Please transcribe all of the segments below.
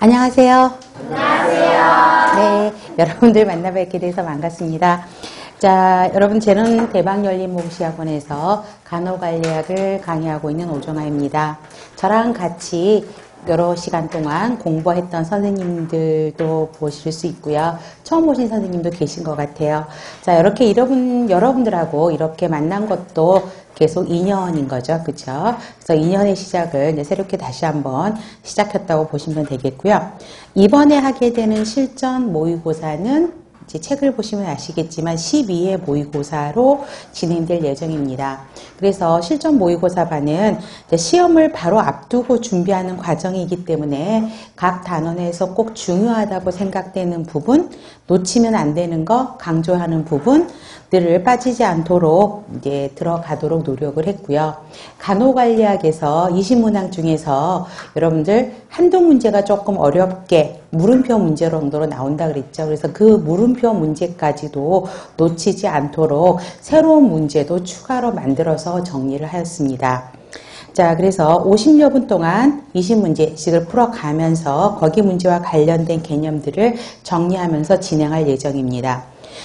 안녕하세요. 안녕하세요. 네, 여러분들 만나뵙게 돼서 반갑습니다. 자, 여러분, 저는 대박열린목시학원에서 간호관리학을 강의하고 있는 오정아입니다. 저랑 같이 여러 시간 동안 공부했던 선생님들도 보실 수 있고요. 처음 오신 선생님도 계신 것 같아요. 자, 이렇게 여러분들하고 이렇게 만난 것도 계속 2년인 거죠. 그쵸? 그래서 2년의 시작을 이제 새롭게 다시 한번 시작했다고 보시면 되겠고요. 이번에 하게 되는 실전 모의고사는 이제 책을 보시면 아시겠지만 12회 모의고사로 진행될 예정입니다. 그래서 실전 모의고사반은 시험을 바로 앞두고 준비하는 과정이기 때문에 각 단원에서 꼭 중요하다고 생각되는 부분, 놓치면 안 되는 거, 강조하는 부분들을 빠지지 않도록 이제 들어가도록 노력을 했고요. 간호관리학에서 20문항 중에서 여러분들 한두 문제가 조금 어렵게 물음표 문제 정도로 나온다 그랬죠. 그래서 그 물음표 문제까지도 놓치지 않도록 새로운 문제도 추가로 만들어서 정리를 하였습니다. 자, 그래서 50여 분 동안 20문제씩을 풀어가면서 거기 문제와 관련된 개념들을 정리하면서 진행할 예정입니다.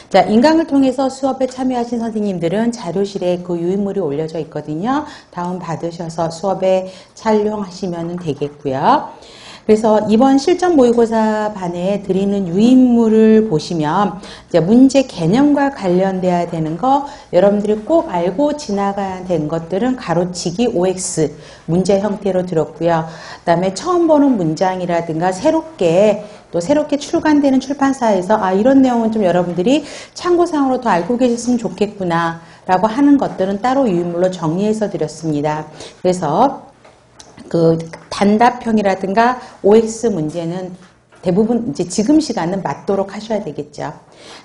자, 인강을 통해서 수업에 참여하신 선생님들은 자료실에 그 유인물이 올려져 있거든요. 다운 받으셔서 수업에 촬영하시면 되겠고요. 그래서 이번 실전 모의고사 반에 드리는 유인물을 보시면 이제 문제 개념과 관련돼야 되는 거, 여러분들이 꼭 알고 지나가야 되는 것들은 가로치기 OX 문제 형태로 들었고요. 그다음에 처음 보는 문장이라든가 새롭게 출간되는 출판사에서 이런 내용은 좀 여러분들이 참고사항으로 더 알고 계셨으면 좋겠구나 라고 하는 것들은 따로 유인물로 정리해서 드렸습니다. 그래서 그 단답형이라든가 OX 문제는 대부분 이제 지금 시간은 맞도록 하셔야 되겠죠.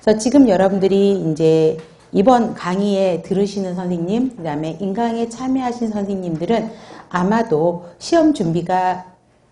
그래서 지금 여러분들이 이제 이번 강의에 들으시는 선생님, 그 다음에 인강에 참여하신 선생님들은 아마도 시험 준비가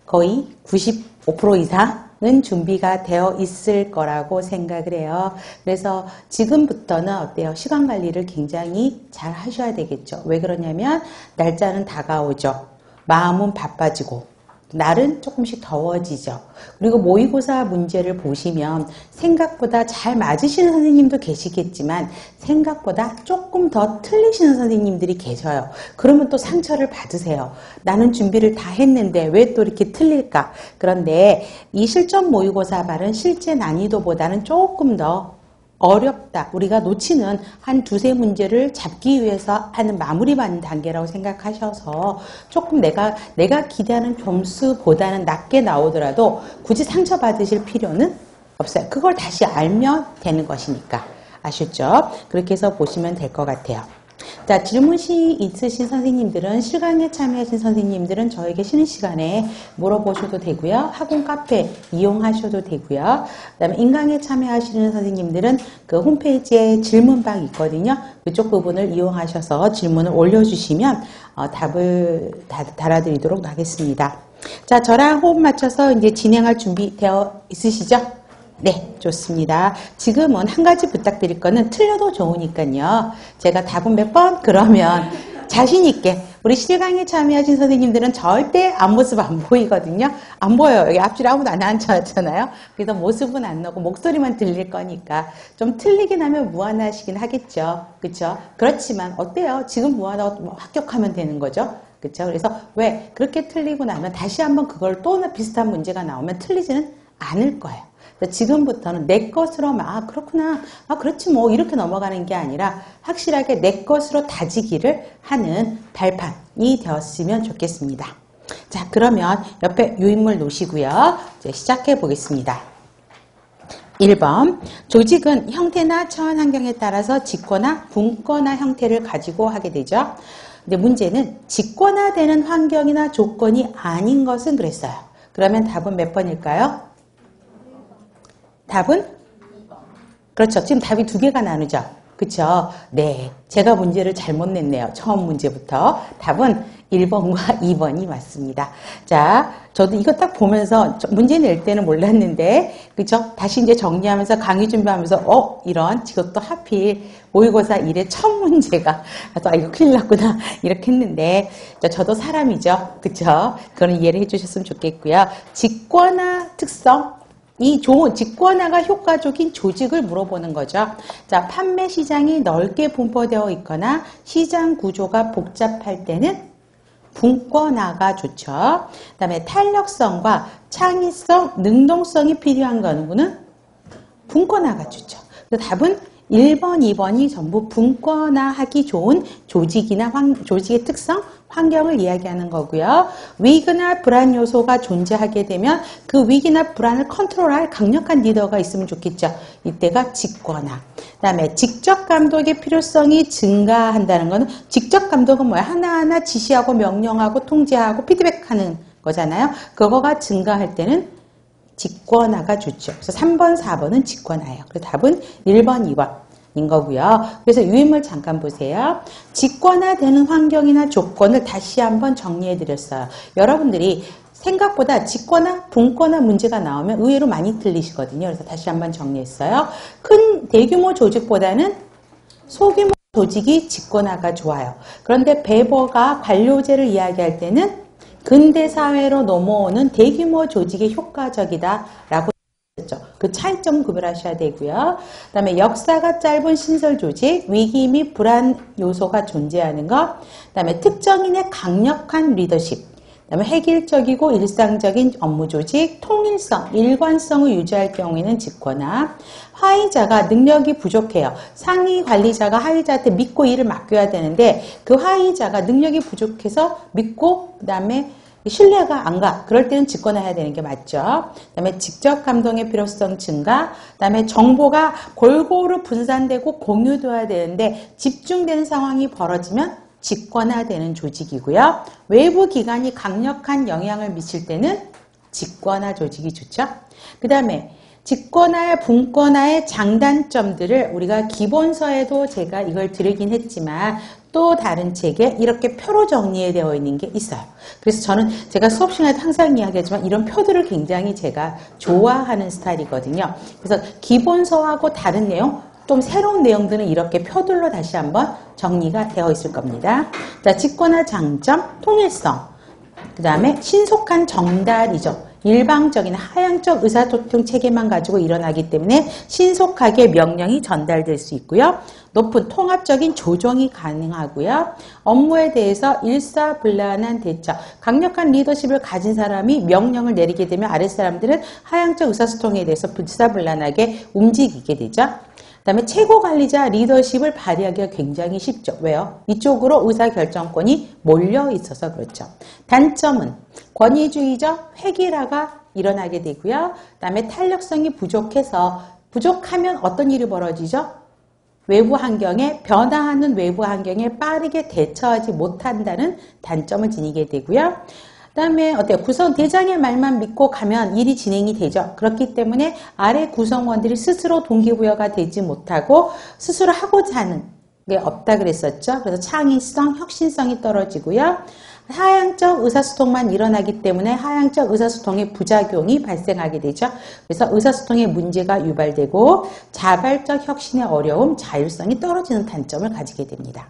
거의 95% 이상은 준비가 되어 있을 거라고 생각을 해요. 그래서 지금부터는 어때요? 시간 관리를 굉장히 잘 하셔야 되겠죠. 왜 그러냐면 날짜는 다가오죠. 마음은 바빠지고 날은 조금씩 더워지죠. 그리고 모의고사 문제를 보시면 생각보다 잘 맞으시는 선생님도 계시겠지만 생각보다 조금 더 틀리시는 선생님들이 계셔요. 그러면 또 상처를 받으세요. 나는 준비를 다 했는데 왜 또 이렇게 틀릴까? 그런데 이 실전 모의고사 발은 실제 난이도보다는 조금 더 어렵다. 우리가 놓치는 한 두세 문제를 잡기 위해서 하는 마무리받는 단계라고 생각하셔서 조금 내가 기대하는 점수보다는 낮게 나오더라도 굳이 상처받으실 필요는 없어요. 그걸 다시 알면 되는 것이니까. 아셨죠? 그렇게 해서 보시면 될 것 같아요. 자, 질문이 있으신 선생님들은, 실강에 참여하신 선생님들은 저에게 쉬는 시간에 물어보셔도 되고요. 학원 카페 이용하셔도 되고요. 그 다음에 인강에 참여하시는 선생님들은 그 홈페이지에 질문방 있거든요. 그쪽 부분을 이용하셔서 질문을 올려주시면 답을 달아드리도록 하겠습니다. 자, 저랑 호흡 맞춰서 이제 진행할 준비 되어 있으시죠? 네, 좋습니다. 지금은 한 가지 부탁드릴 거는 틀려도 좋으니까요. 제가 답은 몇 번? 그러면 자신 있게. 우리 실강에 참여하신 선생님들은 절대 앞모습 안 보이거든요. 안 보여요. 여기 앞줄에 아무도 안 앉아있잖아요. 그래서 모습은 안 나오고 목소리만 들릴 거니까 좀 틀리긴 하면 무안하시긴 하겠죠. 그렇죠? 그렇지만 어때요? 지금 무안하고 합격하면 되는 거죠. 그렇죠? 그래서 왜 그렇게 틀리고 나면 다시 한번 그걸 또 비슷한 문제가 나오면 틀리지는 않을 거예요. 지금부터는 내 것으로 그렇구나, 그렇지 뭐 이렇게 넘어가는 게 아니라 확실하게 내 것으로 다지기를 하는 발판이 되었으면 좋겠습니다. 자, 그러면 옆에 유인물 놓으시고요. 이제 시작해 보겠습니다. 1번, 조직은 형태나 처한 환경에 따라서 짓거나 굶거나 형태를 가지고 하게 되죠. 근데 문제는 짓거나 되는 환경이나 조건이 아닌 것은 그랬어요. 그러면 답은 몇 번일까요? 답은? 그렇죠. 지금 답이 두 개가 나누죠. 그쵸? 네. 제가 문제를 잘못 냈네요. 처음 문제부터. 답은 1번과 2번이 맞습니다. 자, 저도 이거 딱 보면서 문제 낼 때는 몰랐는데, 그쵸? 다시 이제 정리하면서 강의 준비하면서, 이런, 이것도 하필 모의고사 1의 첫 문제가, 이거 큰일 났구나. 이렇게 했는데, 저도 사람이죠. 그쵸? 그거는 이해를 해주셨으면 좋겠고요. 직권화 특성. 이 좋은 직권화가 효과적인 조직을 물어보는 거죠. 자, 판매 시장이 넓게 분포되어 있거나 시장 구조가 복잡할 때는 분권화가 좋죠. 그 다음에 탄력성과 창의성, 능동성이 필요한 거는 분권화가 좋죠. 그래서 답은 1번, 2번이 전부 분권화하기 좋은 조직이나 조직의 특성, 환경을 이야기하는 거고요. 위기나 불안 요소가 존재하게 되면 그 위기나 불안을 컨트롤할 강력한 리더가 있으면 좋겠죠. 이때가 직권화. 그 다음에 직접 감독의 필요성이 증가한다는 것은 직접 감독은 뭐야? 하나하나 지시하고 명령하고 통제하고 피드백하는 거잖아요. 그거가 증가할 때는 직권화가 좋죠. 그래서 3번, 4번은 직권화예요. 그래서 답은 1번, 2번인 거고요. 그래서 유인물 잠깐 보세요. 직권화되는 환경이나 조건을 다시 한번 정리해 드렸어요. 여러분들이 생각보다 직권화, 분권화 문제가 나오면 의외로 많이 틀리시거든요. 그래서 다시 한번 정리했어요. 큰 대규모 조직보다는 소규모 조직이 직권화가 좋아요. 그런데 베버가 관료제를 이야기할 때는 근대 사회로 넘어오는 대규모 조직이 효과적이다라고 했죠. 그 차이점 구별하셔야 되고요. 그 다음에 역사가 짧은 신설 조직, 위기 및 불안 요소가 존재하는 것, 그 다음에 특정인의 강력한 리더십, 그 다음에 획일적이고 일상적인 업무 조직, 통일성, 일관성을 유지할 경우에는 직권화, 하위자가 능력이 부족해요. 상위 관리자가 하위자한테 믿고 일을 맡겨야 되는데 그 하위자가 능력이 부족해서 믿고 그 다음에 신뢰가 안 가. 그럴 때는 직권화해야 되는 게 맞죠. 그 다음에 직접 감동의 필요성 증가, 그 다음에 정보가 골고루 분산되고 공유되어야 되는데 집중되는 상황이 벌어지면 직권화되는 조직이고요. 외부 기관이 강력한 영향을 미칠 때는 직권화 조직이 좋죠. 그 다음에 직권화와 분권화의 장단점들을 우리가 기본서에도 제가 이걸 드리긴 했지만 또 다른 책에 이렇게 표로 정리되어 있는 게 있어요. 그래서 저는 제가 수업 시간에 항상 이야기하지만 이런 표들을 굉장히 제가 좋아하는 스타일이거든요. 그래서 기본서하고 다른 내용, 좀 새로운 내용들은 이렇게 표들로 다시 한번 정리가 되어 있을 겁니다. 자, 직권화 장점, 통일성. 그 다음에 신속한 전달이죠. 일방적인 하향적 의사소통 체계만 가지고 일어나기 때문에 신속하게 명령이 전달될 수 있고요. 높은 통합적인 조정이 가능하고요. 업무에 대해서 일사불란한 대처, 강력한 리더십을 가진 사람이 명령을 내리게 되면 아랫사람들은 하향적 의사소통에 대해서 일사불란하게 움직이게 되죠. 그 다음에 최고 관리자 리더십을 발휘하기가 굉장히 쉽죠. 왜요? 이쪽으로 의사결정권이 몰려 있어서 그렇죠. 단점은 권위주의적 획일화가 일어나게 되고요. 그 다음에 탄력성이 부족하면 어떤 일이 벌어지죠? 외부 환경에 변화하는 외부 환경에 빠르게 대처하지 못한다는 단점을 지니게 되고요. 그 다음에 어때요? 대장의 말만 믿고 가면 일이 진행이 되죠. 그렇기 때문에 아래 구성원들이 스스로 동기부여가 되지 못하고 스스로 하고자 하는 게 없다 그랬었죠. 그래서 창의성, 혁신성이 떨어지고요. 하향적 의사소통만 일어나기 때문에 하향적 의사소통의 부작용이 발생하게 되죠. 그래서 의사소통에 문제가 유발되고 자발적 혁신의 어려움, 자율성이 떨어지는 단점을 가지게 됩니다.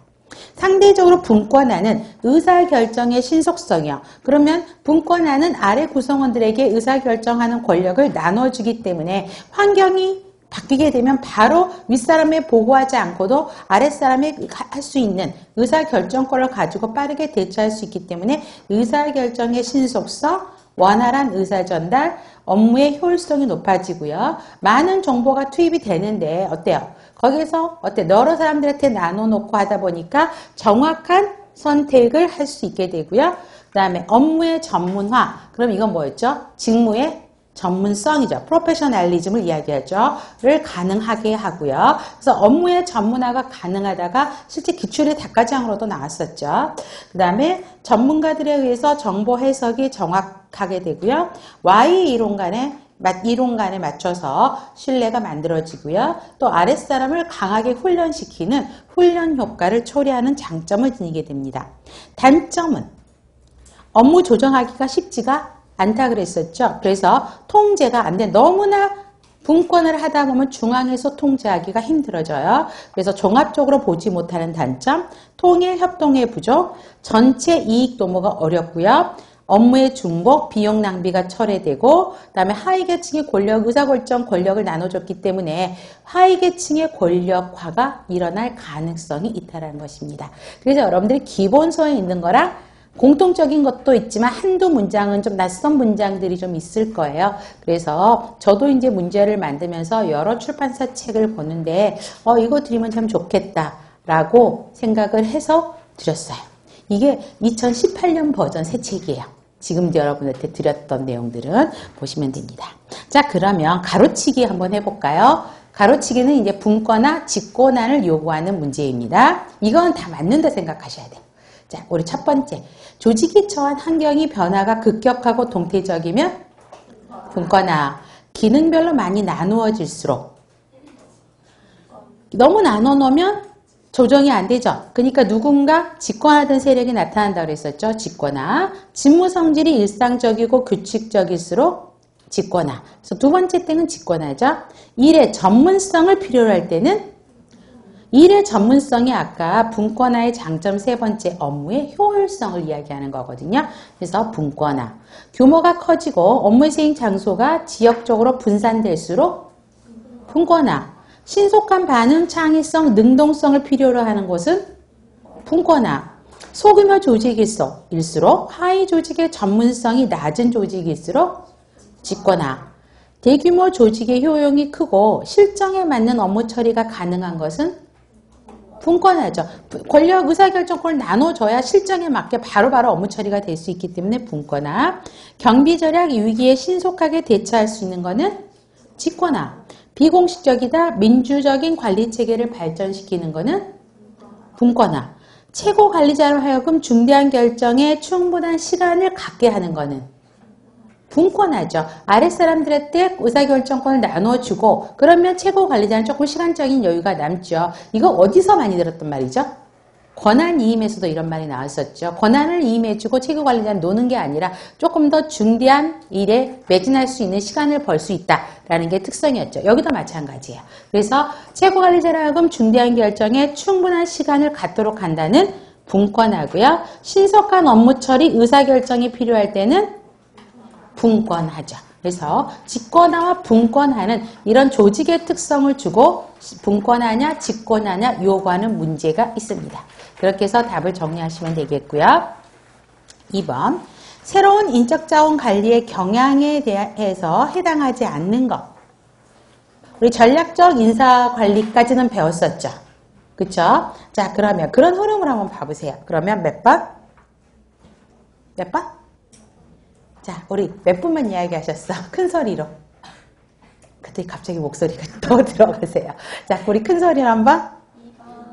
상대적으로 분권화는 의사결정의 신속성이요. 그러면 분권화는 아래 구성원들에게 의사결정하는 권력을 나눠주기 때문에 환경이 바뀌게 되면 바로 윗사람에 보고하지 않고도 아랫사람이 할 수 있는 의사결정권을 가지고 빠르게 대처할 수 있기 때문에 의사결정의 신속성, 원활한 의사전달, 업무의 효율성이 높아지고요. 많은 정보가 투입이 되는데 어때요? 거기서 여러 사람들한테 나눠놓고 하다 보니까 정확한 선택을 할 수 있게 되고요. 그 다음에 업무의 전문화. 그럼 이건 뭐였죠? 직무의 전문성이죠. 프로페셔널리즘을 이야기하죠. 를 가능하게 하고요. 그래서 업무의 전문화가 가능하다가 실제 기출의 답과장으로도 나왔었죠. 그 다음에 전문가들에 의해서 정보 해석이 정확하게 되고요. Y 이론 간의 이론관에 맞춰서 신뢰가 만들어지고요. 또 아랫사람을 강하게 훈련시키는 훈련 효과를 초래하는 장점을 지니게 됩니다. 단점은 업무 조정하기가 쉽지가 않다 그랬었죠. 그래서 통제가 안 돼. 너무나 분권을 하다 보면 중앙에서 통제하기가 힘들어져요. 그래서 종합적으로 보지 못하는 단점, 통일 협동의 부족, 전체 이익 도모가 어렵고요. 업무의 중복, 비용 낭비가 철회되고 그다음에 하위계층의 권력, 의사결정 권력을 나눠줬기 때문에 하위계층의 권력화가 일어날 가능성이 있다는 것입니다. 그래서 여러분들이 기본서에 있는 거랑 공통적인 것도 있지만 한두 문장은 좀 낯선 문장들이 좀 있을 거예요. 그래서 저도 이제 문제를 만들면서 여러 출판사 책을 보는데 이거 드리면 참 좋겠다라고 생각을 해서 드렸어요. 이게 2018년 버전 새 책이에요. 지금 여러분한테 드렸던 내용들은 보시면 됩니다. 자, 그러면 가로치기 한번 해볼까요? 가로치기는 이제 분권화, 직권화를 요구하는 문제입니다. 이건 다 맞는다 생각하셔야 돼요. 자, 우리 첫 번째. 조직이 처한 환경이 변화가 급격하고 동태적이면 분권화. 기능별로 많이 나누어질수록 너무 나눠 놓으면 조정이 안 되죠. 그러니까 누군가 직권하던 세력이 나타난다고 그랬었죠. 직권화. 직무 성질이 일상적이고 규칙적일수록 직권화. 그래서 두 번째 때는 직권화죠. 일의 전문성을 필요로 할 때는 일의 전문성이 아까 분권화의 장점 세 번째 업무의 효율성을 이야기하는 거거든요. 그래서 분권화. 규모가 커지고 업무 시행 장소가 지역적으로 분산될수록 분권화. 신속한 반응, 창의성, 능동성을 필요로 하는 곳은 분권화. 소규모 조직일수록 하위 조직의 전문성이 낮은 조직일수록 직권화. 대규모 조직의 효용이 크고 실정에 맞는 업무 처리가 가능한 것은 분권화죠. 권력 의사결정권을 나눠줘야 실정에 맞게 바로바로 업무 처리가 될 수 있기 때문에 분권화. 경비절약 위기에 신속하게 대처할 수 있는 것은 직권화. 비공식적이다 민주적인 관리체계를 발전시키는 것은 분권화. 최고 관리자로 하여금 중대한 결정에 충분한 시간을 갖게 하는 것은 분권화죠. 아랫사람들한테 의사결정권을 나눠주고 그러면 최고 관리자는 조금 시간적인 여유가 남죠. 이거 어디서 많이 들었단 말이죠? 권한이임에서도 이런 말이 나왔었죠. 권한을 이임해주고 최고 관리자는 노는 게 아니라 조금 더 중대한 일에 매진할 수 있는 시간을 벌 수 있다라는 게 특성이었죠. 여기도 마찬가지예요. 그래서 최고 관리자로 하여금 중대한 결정에 충분한 시간을 갖도록 한다는 분권화고요. 신속한 업무 처리, 의사결정이 필요할 때는 분권화죠. 그래서 직권화와 분권화는 이런 조직의 특성을 주고 분권화냐 직권화냐 요구하는 문제가 있습니다. 그렇게 해서 답을 정리하시면 되겠고요. 2번 새로운 인적자원 관리의 경향에 대해서 해당하지 않는 것. 우리 전략적 인사관리까지는 배웠었죠. 그쵸? 자, 그러면 그런 흐름을 한번 봐보세요. 그러면 몇 번? 몇 번? 자, 우리 몇 분만 이야기하셨어? 큰 소리로. 그때 갑자기 목소리가 더 들어가세요. 자, 우리 큰 소리로 한번.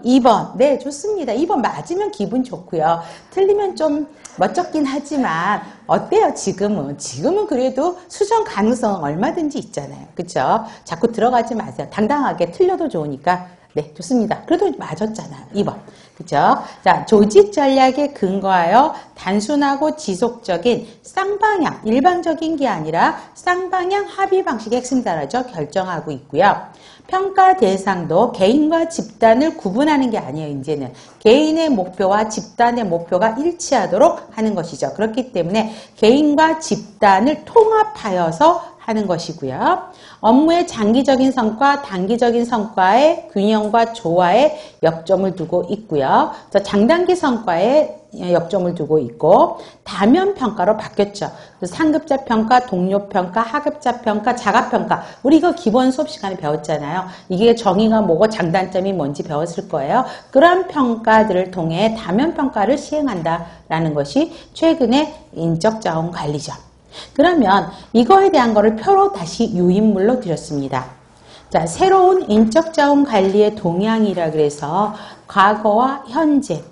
2번. 네, 좋습니다. 2번 맞으면 기분 좋고요. 틀리면 좀 멋쩍긴 하지만 어때요, 지금은? 지금은 그래도 수정 가능성은 얼마든지 있잖아요. 그쵸? 자꾸 들어가지 마세요. 당당하게 틀려도 좋으니까. 네, 좋습니다. 그래도 맞았잖아요. 2번. 그죠? 자, 조직 전략에 근거하여 단순하고 지속적인 쌍방향, 일방적인 게 아니라 쌍방향 합의 방식의 핵심 따라서 결정하고 있고요. 평가 대상도 개인과 집단을 구분하는 게 아니에요, 이제는. 개인의 목표와 집단의 목표가 일치하도록 하는 것이죠. 그렇기 때문에 개인과 집단을 통합하여서 하는 것이고요. 업무의 장기적인 성과, 단기적인 성과의 균형과 조화에 역점을 두고 있고요. 장단기 성과에 역점을 두고 있고 다면 평가로 바뀌었죠. 상급자 평가, 동료 평가, 하급자 평가, 자가 평가. 우리 이거 기본 수업 시간에 배웠잖아요. 이게 정의가 뭐고 장단점이 뭔지 배웠을 거예요. 그런 평가들을 통해 다면 평가를 시행한다라는 것이 최근의 인적자원 관리죠. 그러면 이거에 대한 거를 표로 다시 유인물로 드렸습니다. 자, 새로운 인적자원 관리의 동향이라 그래서 과거와 현재,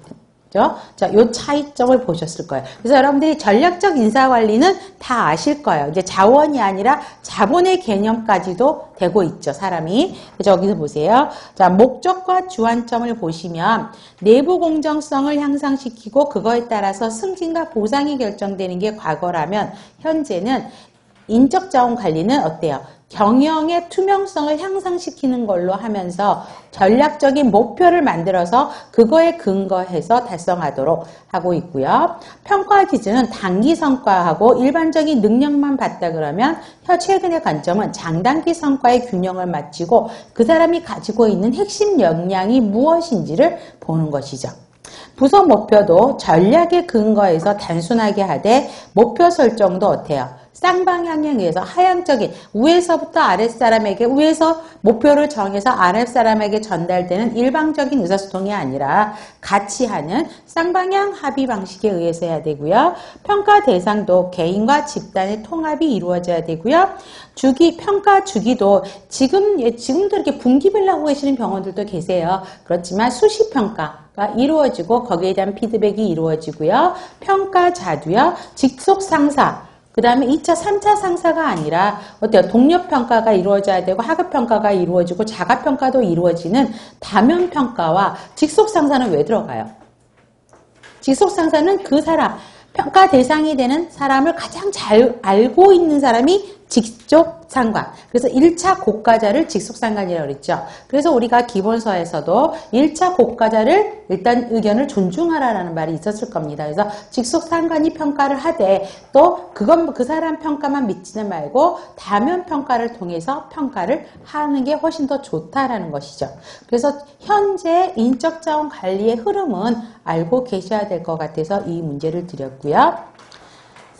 자, 요 차이점을 보셨을 거예요. 그래서 여러분들이 전략적 인사관리는 다 아실 거예요. 이제 자원이 아니라 자본의 개념까지도 되고 있죠, 사람이. 그래서 여기서 보세요. 자, 목적과 주안점을 보시면 내부 공정성을 향상시키고 그거에 따라서 승진과 보상이 결정되는 게 과거라면 현재는 인적 자원 관리는 어때요? 경영의 투명성을 향상시키는 걸로 하면서 전략적인 목표를 만들어서 그거에 근거해서 달성하도록 하고 있고요. 평가 기준은 단기 성과하고 일반적인 능력만 봤다 그러면 최근의 관점은 장단기 성과의 균형을 맞추고 그 사람이 가지고 있는 핵심 역량이 무엇인지를 보는 것이죠. 부서 목표도 전략에 근거해서 단순하게 하되 목표 설정도 어때요? 쌍방향에 의해서 하향적인 위에서부터 아랫사람에게 위에서 목표를 정해서 아랫사람에게 전달되는 일방적인 의사소통이 아니라 같이 하는 쌍방향 합의 방식에 의해서 해야 되고요. 평가 대상도 개인과 집단의 통합이 이루어져야 되고요. 평가 주기도 지금도 이렇게 분기별로 하고 계시는 병원들도 계세요. 그렇지만 수시 평가가 이루어지고 거기에 대한 피드백이 이루어지고요. 평가자도요. 직속 상사 그 다음에 2차, 3차 상사가 아니라 어때요? 동료평가가 이루어져야 되고 하급평가가 이루어지고 자가평가도 이루어지는 다면평가와 직속상사는 왜 들어가요? 직속상사는 그 사람, 평가 대상이 되는 사람을 가장 잘 알고 있는 사람이 직속상관. 그래서 1차 고과자를 직속상관이라고 그랬죠. 그래서 우리가 기본서에서도 1차 고과자를 일단 의견을 존중하라라는 말이 있었을 겁니다. 그래서 직속상관이 평가를 하되 또 그건 그 사람 평가만 믿지는 말고 다면 평가를 통해서 평가를 하는 게 훨씬 더 좋다라는 것이죠. 그래서 현재 인적자원 관리의 흐름은 알고 계셔야 될 것 같아서 이 문제를 드렸고요.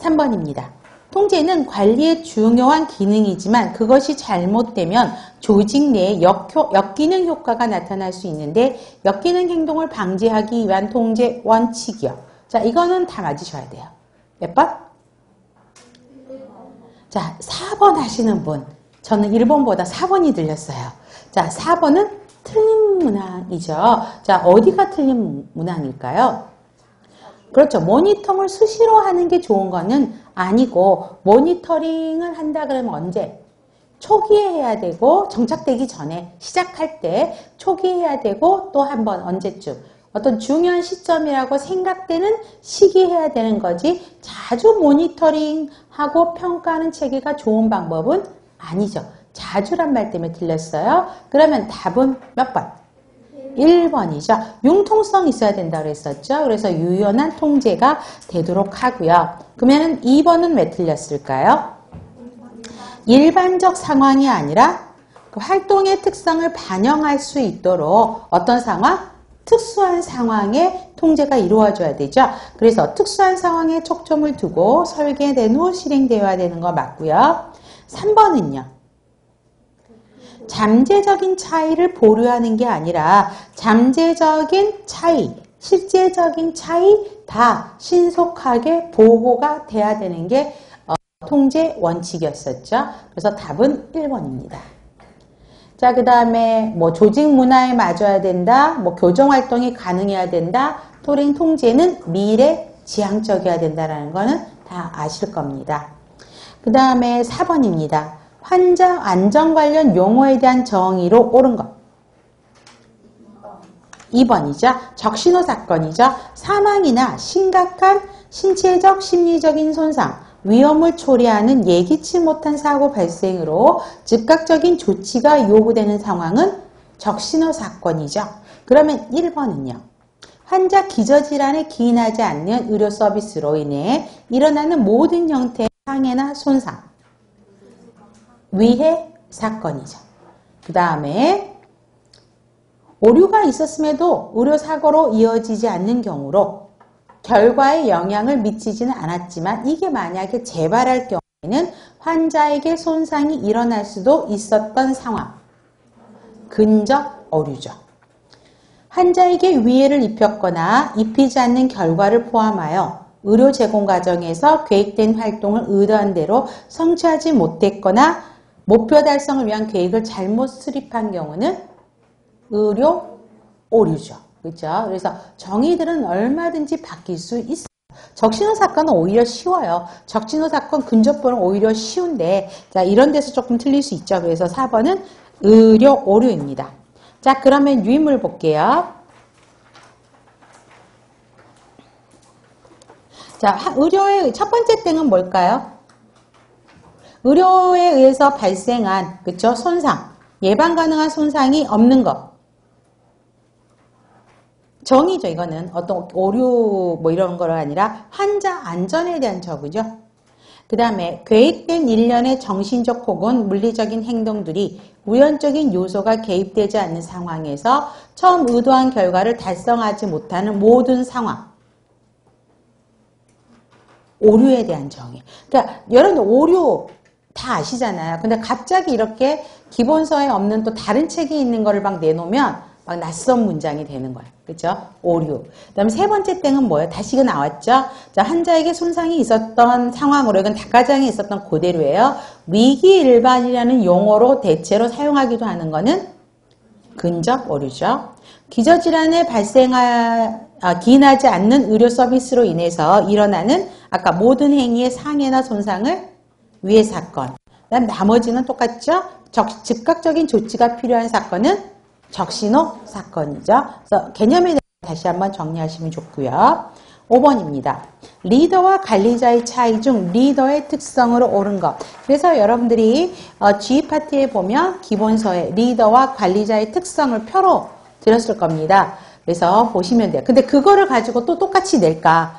3번입니다. 통제는 관리의 중요한 기능이지만 그것이 잘못되면 조직 내에 역기능 효과가 나타날 수 있는데 역기능 행동을 방지하기 위한 통제 원칙이요. 자, 이거는 다 맞으셔야 돼요. 몇 번? 자, 4번 하시는 분. 저는 1번보다 4번이 들렸어요. 자, 4번은 틀린 문항이죠. 자, 어디가 틀린 문항일까요? 그렇죠. 모니터링을 수시로 하는 게 좋은 거는 아니고 모니터링을 한다 그러면 언제? 초기에 해야 되고 정착되기 전에 시작할 때 초기에 해야 되고 또 한 번 언제쯤 어떤 중요한 시점이라고 생각되는 시기에 해야 되는 거지 자주 모니터링하고 평가하는 체계가 좋은 방법은 아니죠. 자주란 말 때문에 틀렸어요. 그러면 답은 몇 번? 1번이죠. 융통성 있어야 된다고 그랬었죠. 그래서 유연한 통제가 되도록 하고요. 그러면 2번은 왜 틀렸을까요? 일반적 상황이 아니라 그 활동의 특성을 반영할 수 있도록 어떤 상황? 특수한 상황에 통제가 이루어져야 되죠. 그래서 특수한 상황에 초점을 두고 설계된 후 실행되어야 되는 거 맞고요. 3번은요. 잠재적인 차이를 보류하는 게 아니라 잠재적인 차이, 실제적인 차이 다 신속하게 보고가 돼야 되는 게 통제 원칙이었었죠. 그래서 답은 1번입니다. 자, 그 다음에 뭐 조직 문화에 맞아야 된다, 뭐 교정 활동이 가능해야 된다, 토링 통제는 미래 지향적이어야 된다라는 거는 다 아실 겁니다. 그 다음에 4번입니다. 환자 안전 관련 용어에 대한 정의로 옳은 것. 2번이죠. 적신호 사건이죠. 사망이나 심각한 신체적, 심리적인 손상, 위험을 초래하는 예기치 못한 사고 발생으로 즉각적인 조치가 요구되는 상황은 적신호 사건이죠. 그러면 1번은요. 환자 기저질환에 기인하지 않는 의료 서비스로 인해 일어나는 모든 형태의 상해나 손상. 위해 사건이죠. 그 다음에 오류가 있었음에도 의료사고로 이어지지 않는 경우로 결과에 영향을 미치지는 않았지만 이게 만약에 재발할 경우에는 환자에게 손상이 일어날 수도 있었던 상황. 근적 오류죠. 환자에게 위해를 입혔거나 입히지 않는 결과를 포함하여 의료 제공 과정에서 계획된 활동을 의도한 대로 성취하지 못했거나 목표 달성을 위한 계획을 잘못 수립한 경우는 의료 오류죠. 그렇죠? 그래서 정의들은 얼마든지 바뀔 수 있어요. 적신호 사건은 오히려 쉬워요. 적신호 사건 근접보는 오히려 쉬운데, 자, 이런 데서 조금 틀릴 수 있죠. 그래서 4번은 의료 오류입니다. 자, 그러면 유인물 볼게요. 자, 의료의 첫 번째 땡은 뭘까요? 의료에 의해서 발생한, 그쵸? 손상, 예방 가능한 손상이 없는 것. 정의죠, 이거는. 어떤 오류 뭐 이런 거가 아니라 환자 안전에 대한 저그죠. 그 다음에 계획된 일련의 정신적 혹은 물리적인 행동들이 우연적인 요소가 개입되지 않는 상황에서 처음 의도한 결과를 달성하지 못하는 모든 상황. 오류에 대한 정의. 그러니까 여러분 오류 다 아시잖아요. 근데 갑자기 이렇게 기본서에 없는 또 다른 책이 있는 거를 막 내놓으면 막 낯선 문장이 되는 거예요. 그렇죠? 오류. 그다음에 세 번째 땡은 뭐예요? 다시 이거 나왔죠? 자, 환자에게 손상이 있었던 상황으로 이건 닭가장에 있었던 그대로예요. 위기일반이라는 용어로 대체로 사용하기도 하는 거는 근접 오류죠. 기저질환에 기인하지 않는 의료 서비스로 인해서 일어나는 아까 모든 행위의 상해나 손상을 위해 사건. 그다음 나머지는 똑같죠? 즉각적인 조치가 필요한 사건은 적신호 사건이죠. 그래서 개념에 대해서 다시 한번 정리하시면 좋고요. 5번입니다. 리더와 관리자의 차이 중 리더의 특성으로 옳은 것. 그래서 여러분들이 G 파트에 보면 기본서에 리더와 관리자의 특성을 표로 드렸을 겁니다. 그래서 보시면 돼요. 근데 그거를 가지고 또 똑같이 낼까?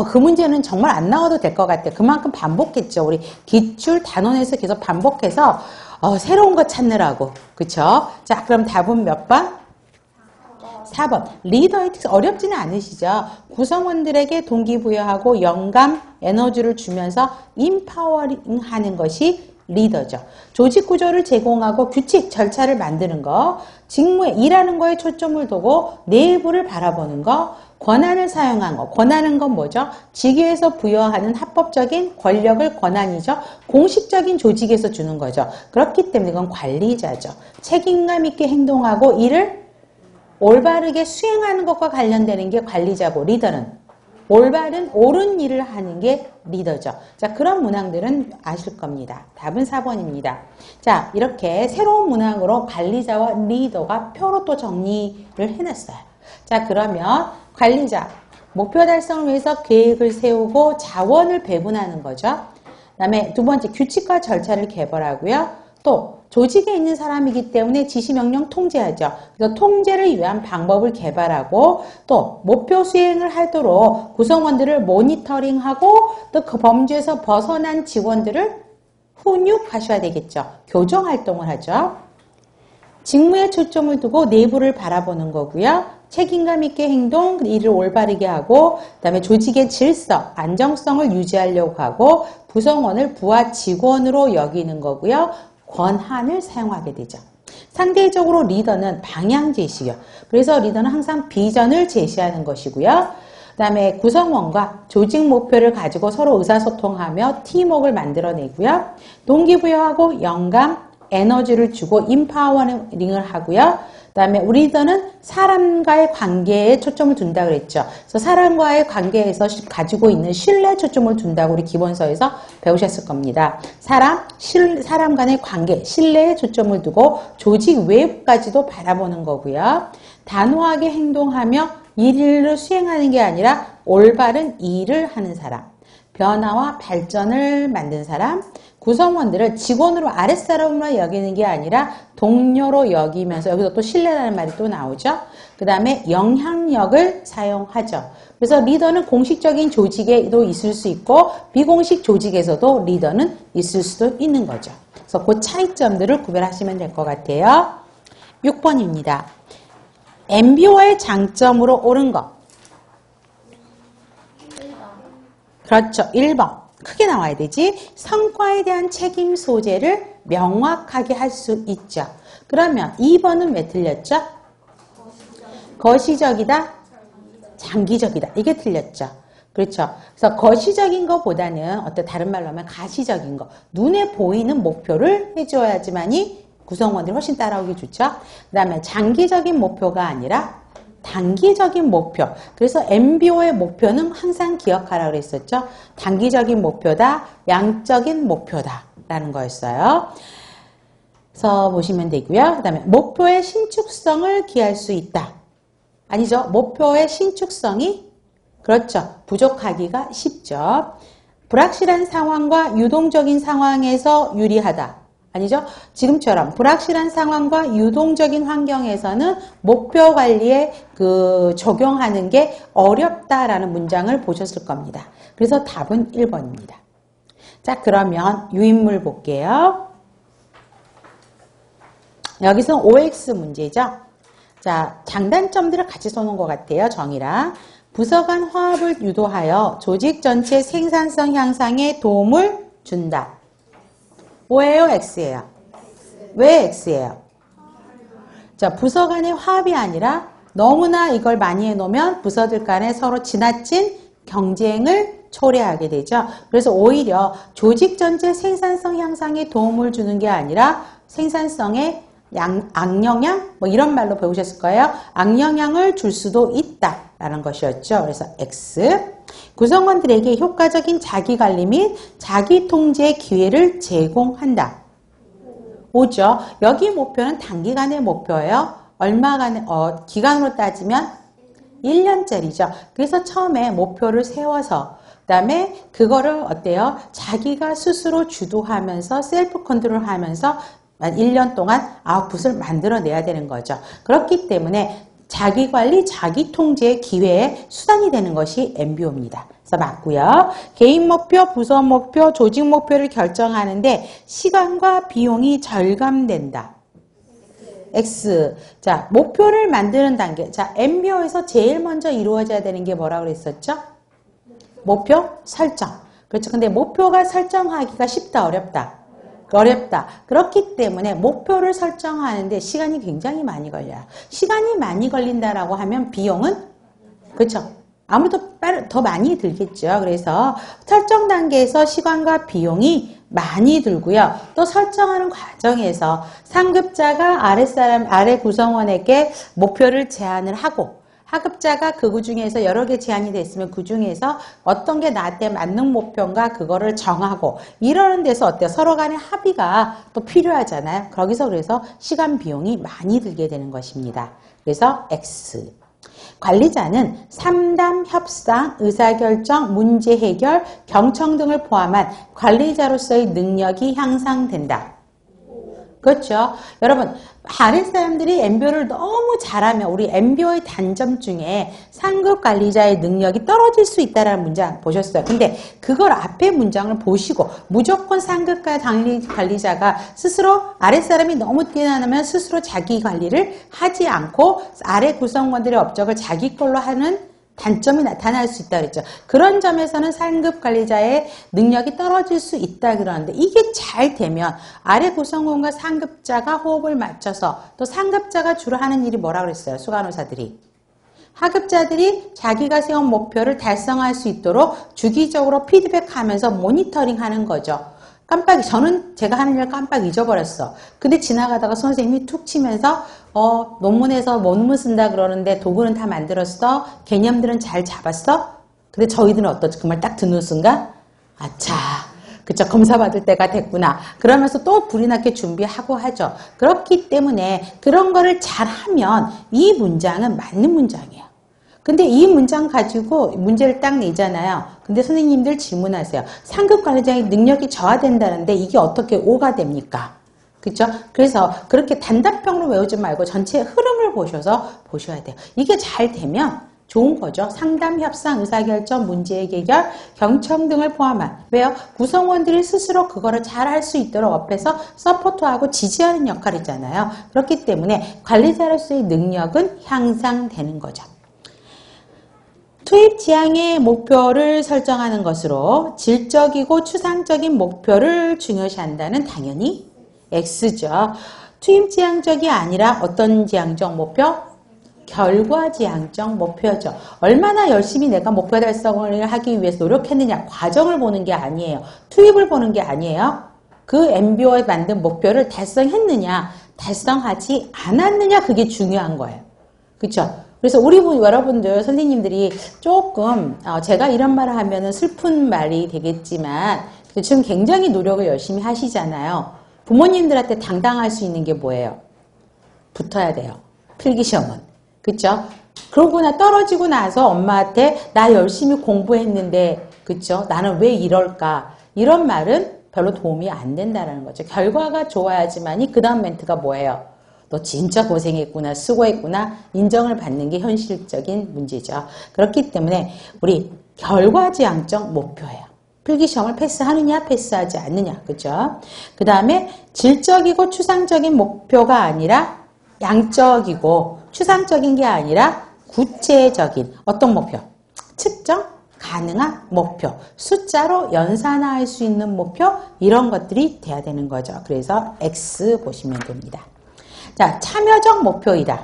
그 문제는 정말 안 나와도 될 것 같아요. 그만큼 반복했죠. 우리 기출 단원에서 계속 반복해서 새로운 거 찾느라고. 그쵸? 자, 그럼 답은 몇 번? 4번. 리더의 특성 어렵지는 않으시죠? 구성원들에게 동기부여하고 영감, 에너지를 주면서 인파워링 하는 것이 리더죠. 조직 구조를 제공하고 규칙, 절차를 만드는 거, 직무에 일하는 거에 초점을 두고 내부를 바라보는 거, 권한을 사용한 거. 권한은 건 뭐죠? 직위에서 부여하는 합법적인 권력을 권한이죠. 공식적인 조직에서 주는 거죠. 그렇기 때문에 이건 관리자죠. 책임감 있게 행동하고 일을 올바르게 수행하는 것과 관련되는 게 관리자고, 리더는 올바른 옳은 일을 하는 게 리더죠. 자, 그런 문항들은 아실 겁니다. 답은 4번입니다. 자, 이렇게 새로운 문항으로 관리자와 리더가 표로 또 정리를 해놨어요. 자, 그러면 관리자, 목표 달성을 위해서 계획을 세우고 자원을 배분하는 거죠. 그 다음에 두 번째, 규칙과 절차를 개발하고요. 또 조직에 있는 사람이기 때문에 지시명령 통제하죠. 그래서 통제를 위한 방법을 개발하고 또 목표 수행을 하도록 구성원들을 모니터링하고 또 그 범주에서 벗어난 직원들을 훈육하셔야 되겠죠. 교정 활동을 하죠. 직무에 초점을 두고 내부를 바라보는 거고요. 책임감 있게 행동, 일을 올바르게 하고 그 다음에 조직의 질서, 안정성을 유지하려고 하고 구성원을 부하 직원으로 여기는 거고요. 권한을 사용하게 되죠. 상대적으로 리더는 방향 제시요. 그래서 리더는 항상 비전을 제시하는 것이고요. 그 다음에 구성원과 조직 목표를 가지고 서로 의사소통하며 팀워크를 만들어내고요. 동기부여하고 영감, 에너지를 주고 인파워링을 하고요. 그 다음에 우리 리더는 사람과의 관계에 초점을 둔다고 그랬죠. 그래서 사람과의 관계에서 가지고 있는 신뢰에 초점을 둔다고 우리 기본서에서 배우셨을 겁니다. 사람 간의 관계, 신뢰에 초점을 두고 조직 외부까지도 바라보는 거고요. 단호하게 행동하며 일을 수행하는 게 아니라 올바른 일을 하는 사람. 변화와 발전을 만든 사람, 구성원들을 직원으로 아랫사람으로 여기는 게 아니라 동료로 여기면서 여기서 또 신뢰라는 말이 또 나오죠. 그 다음에 영향력을 사용하죠. 그래서 리더는 공식적인 조직에도 있을 수 있고 비공식 조직에서도 리더는 있을 수도 있는 거죠. 그래서 그 차이점들을 구별하시면 될 것 같아요. 6번입니다. MBO의 장점으로 옳은 것. 그렇죠. 1번. 크게 나와야 되지. 성과에 대한 책임 소재를 명확하게 할 수 있죠. 그러면 2번은 왜 틀렸죠? 거시적이다. 장기적이다. 이게 틀렸죠. 그렇죠. 그래서 거시적인 것보다는 어떤 다른 말로 하면 가시적인 거. 눈에 보이는 목표를 해줘야지만이 구성원들이 훨씬 따라오기 좋죠. 그 다음에 장기적인 목표가 아니라 단기적인 목표. 그래서 MBO의 목표는 항상 기억하라고 그랬었죠. 단기적인 목표다, 양적인 목표다 라는 거였어요. 그래서 보시면 되고요. 그 다음에 목표의 신축성을 기할 수 있다. 아니죠. 목표의 신축성이 그렇죠. 부족하기가 쉽죠. 불확실한 상황과 유동적인 상황에서 유리하다. 아니죠. 지금처럼 불확실한 상황과 유동적인 환경에서는 목표 관리에 적용하는 게 어렵다라는 문장을 보셨을 겁니다. 그래서 답은 1번입니다. 자, 그러면 유인물 볼게요. 여기서 OX 문제죠. 자, 장단점들을 같이 써놓은 것 같아요. 정의랑. 부서 간 화합을 유도하여 조직 전체 생산성 향상에 도움을 준다. O예요? X예요? 왜 X예요? 자, 부서 간의 화합이 아니라 너무나 이걸 많이 해놓으면 부서들 간에 서로 지나친 경쟁을 초래하게 되죠. 그래서 오히려 조직 전체 생산성 향상에 도움을 주는 게 아니라 생산성에 악영향? 뭐 이런 말로 배우셨을 거예요. 악영향을 줄 수도 있다라는 것이었죠. 그래서 X. 구성원들에게 효과적인 자기관리 및 자기통제의 기회를 제공한다. 오죠. 여기 목표는 단기간의 목표예요. 얼마간의 기간으로 따지면 1년짜리죠. 그래서 처음에 목표를 세워서 그다음에 그거를 어때요? 자기가 스스로 주도하면서 셀프 컨트롤하면서 1년 동안 아웃풋을 만들어내야 되는 거죠. 그렇기 때문에 자기관리, 자기통제의 기회의 수단이 되는 것이 MBO입니다. 그래서 맞고요. 개인 목표, 부서 목표, 조직 목표를 결정하는데 시간과 비용이 절감된다. X. 자, 목표를 만드는 단계. 자, MBO에서 제일 먼저 이루어져야 되는 게 뭐라고 그랬었죠? 목표 설정. 그렇죠. 근데 목표가 설정하기가 쉽다, 어렵다? 어렵다. 그렇기 때문에 목표를 설정하는데 시간이 굉장히 많이 걸려요. 시간이 많이 걸린다라고 하면 비용은 그렇죠. 아무래도 더 많이 들겠죠. 그래서 설정 단계에서 시간과 비용이 많이 들고요. 또 설정하는 과정에서 상급자가 아래 구성원에게 목표를 제안을 하고 하급자가 그 중에서 여러 개 제안이 됐으면 그 중에서 어떤 게 나한테 맞는 목표인가 그거를 정하고 이러는 데서 어때요? 서로 간의 합의가 또 필요하잖아요. 거기서 그래서 시간 비용이 많이 들게 되는 것입니다. 그래서 X. 관리자는 상담, 협상, 의사결정, 문제 해결, 경청 등을 포함한 관리자로서의 능력이 향상된다. 그렇죠. 여러분, 아랫사람들이 MBO를 너무 잘하면 우리 MBO의 단점 중에 상급 관리자의 능력이 떨어질 수 있다는 문장 보셨어요. 근데 그걸 앞에 문장을 보시고 무조건 상급 관리자가 스스로 아랫사람이 너무 뛰어나면 스스로 자기 관리를 하지 않고 아래 구성원들의 업적을 자기 걸로 하는 단점이 나타날 수 있다 그랬죠. 그런 점에서는 상급 관리자의 능력이 떨어질 수 있다 그러는데 이게 잘 되면 아래 구성원과 상급자가 호흡을 맞춰서 또 상급자가 주로 하는 일이 뭐라 그랬어요? 수간호사들이. 하급자들이 자기가 세운 목표를 달성할 수 있도록 주기적으로 피드백하면서 모니터링 하는 거죠. 저는 제가 하는 일 깜빡 잊어버렸어. 근데 지나가다가 선생님이 툭 치면서 논문에서 논문 쓴다 그러는데 도구는 다 만들었어? 개념들은 잘 잡았어? 근데 저희들은 어떠지? 그 말 딱 듣는 순간 아차 그쵸 검사 받을 때가 됐구나. 그러면서 또 불이 나게 준비하고 하죠. 그렇기 때문에 그런 거를 잘하면 이 문장은 맞는 문장이에요. 근데 이 문장 가지고 문제를 딱 내잖아요. 근데 선생님들 질문하세요. 상급 관리자의 능력이 저하된다는데 이게 어떻게 O가 됩니까? 그렇죠? 그래서 그렇게 단답형으로 외우지 말고 전체 흐름을 보셔야 돼요. 이게 잘 되면 좋은 거죠. 상담, 협상, 의사결정, 문제 해결, 경청 등을 포함한. 왜요? 구성원들이 스스로 그거를 잘 할 수 있도록 옆에서 서포트하고 지지하는 역할이잖아요. 그렇기 때문에 관리자로서의 능력은 향상되는 거죠. 투입 지향의 목표를 설정하는 것으로 질적이고 추상적인 목표를 중요시한다는 당연히 X죠. 투입 지향적이 아니라 어떤 지향적 목표? 결과 지향적 목표죠. 얼마나 열심히 내가 목표 달성을 하기 위해서 노력했느냐 과정을 보는 게 아니에요. 투입을 보는 게 아니에요. 그 MBO에 만든 목표를 달성했느냐 달성하지 않았느냐 그게 중요한 거예요. 그렇죠? 그래서 여러분들, 선생님들이 조금, 제가 이런 말을 하면은 슬픈 말이 되겠지만, 지금 굉장히 노력을 열심히 하시잖아요. 부모님들한테 당당할 수 있는 게 뭐예요? 붙어야 돼요. 필기시험은. 그쵸? 그러고 떨어지고 나서 엄마한테 나 열심히 공부했는데, 그쵸? 나는 왜 이럴까? 이런 말은 별로 도움이 안 된다는 거죠. 결과가 좋아야지만이 그 다음 멘트가 뭐예요? 너 진짜 고생했구나, 수고했구나, 인정을 받는 게 현실적인 문제죠. 그렇기 때문에 우리 결과지향적 목표예요. 필기시험을 패스하느냐, 패스하지 않느냐, 그죠? 그 다음에 질적이고 추상적인 목표가 아니라 양적이고 추상적인 게 아니라 구체적인 어떤 목표? 측정 가능한 목표, 숫자로 연산할 수 있는 목표, 이런 것들이 돼야 되는 거죠. 그래서 X 보시면 됩니다. 자, 참여적 목표이다.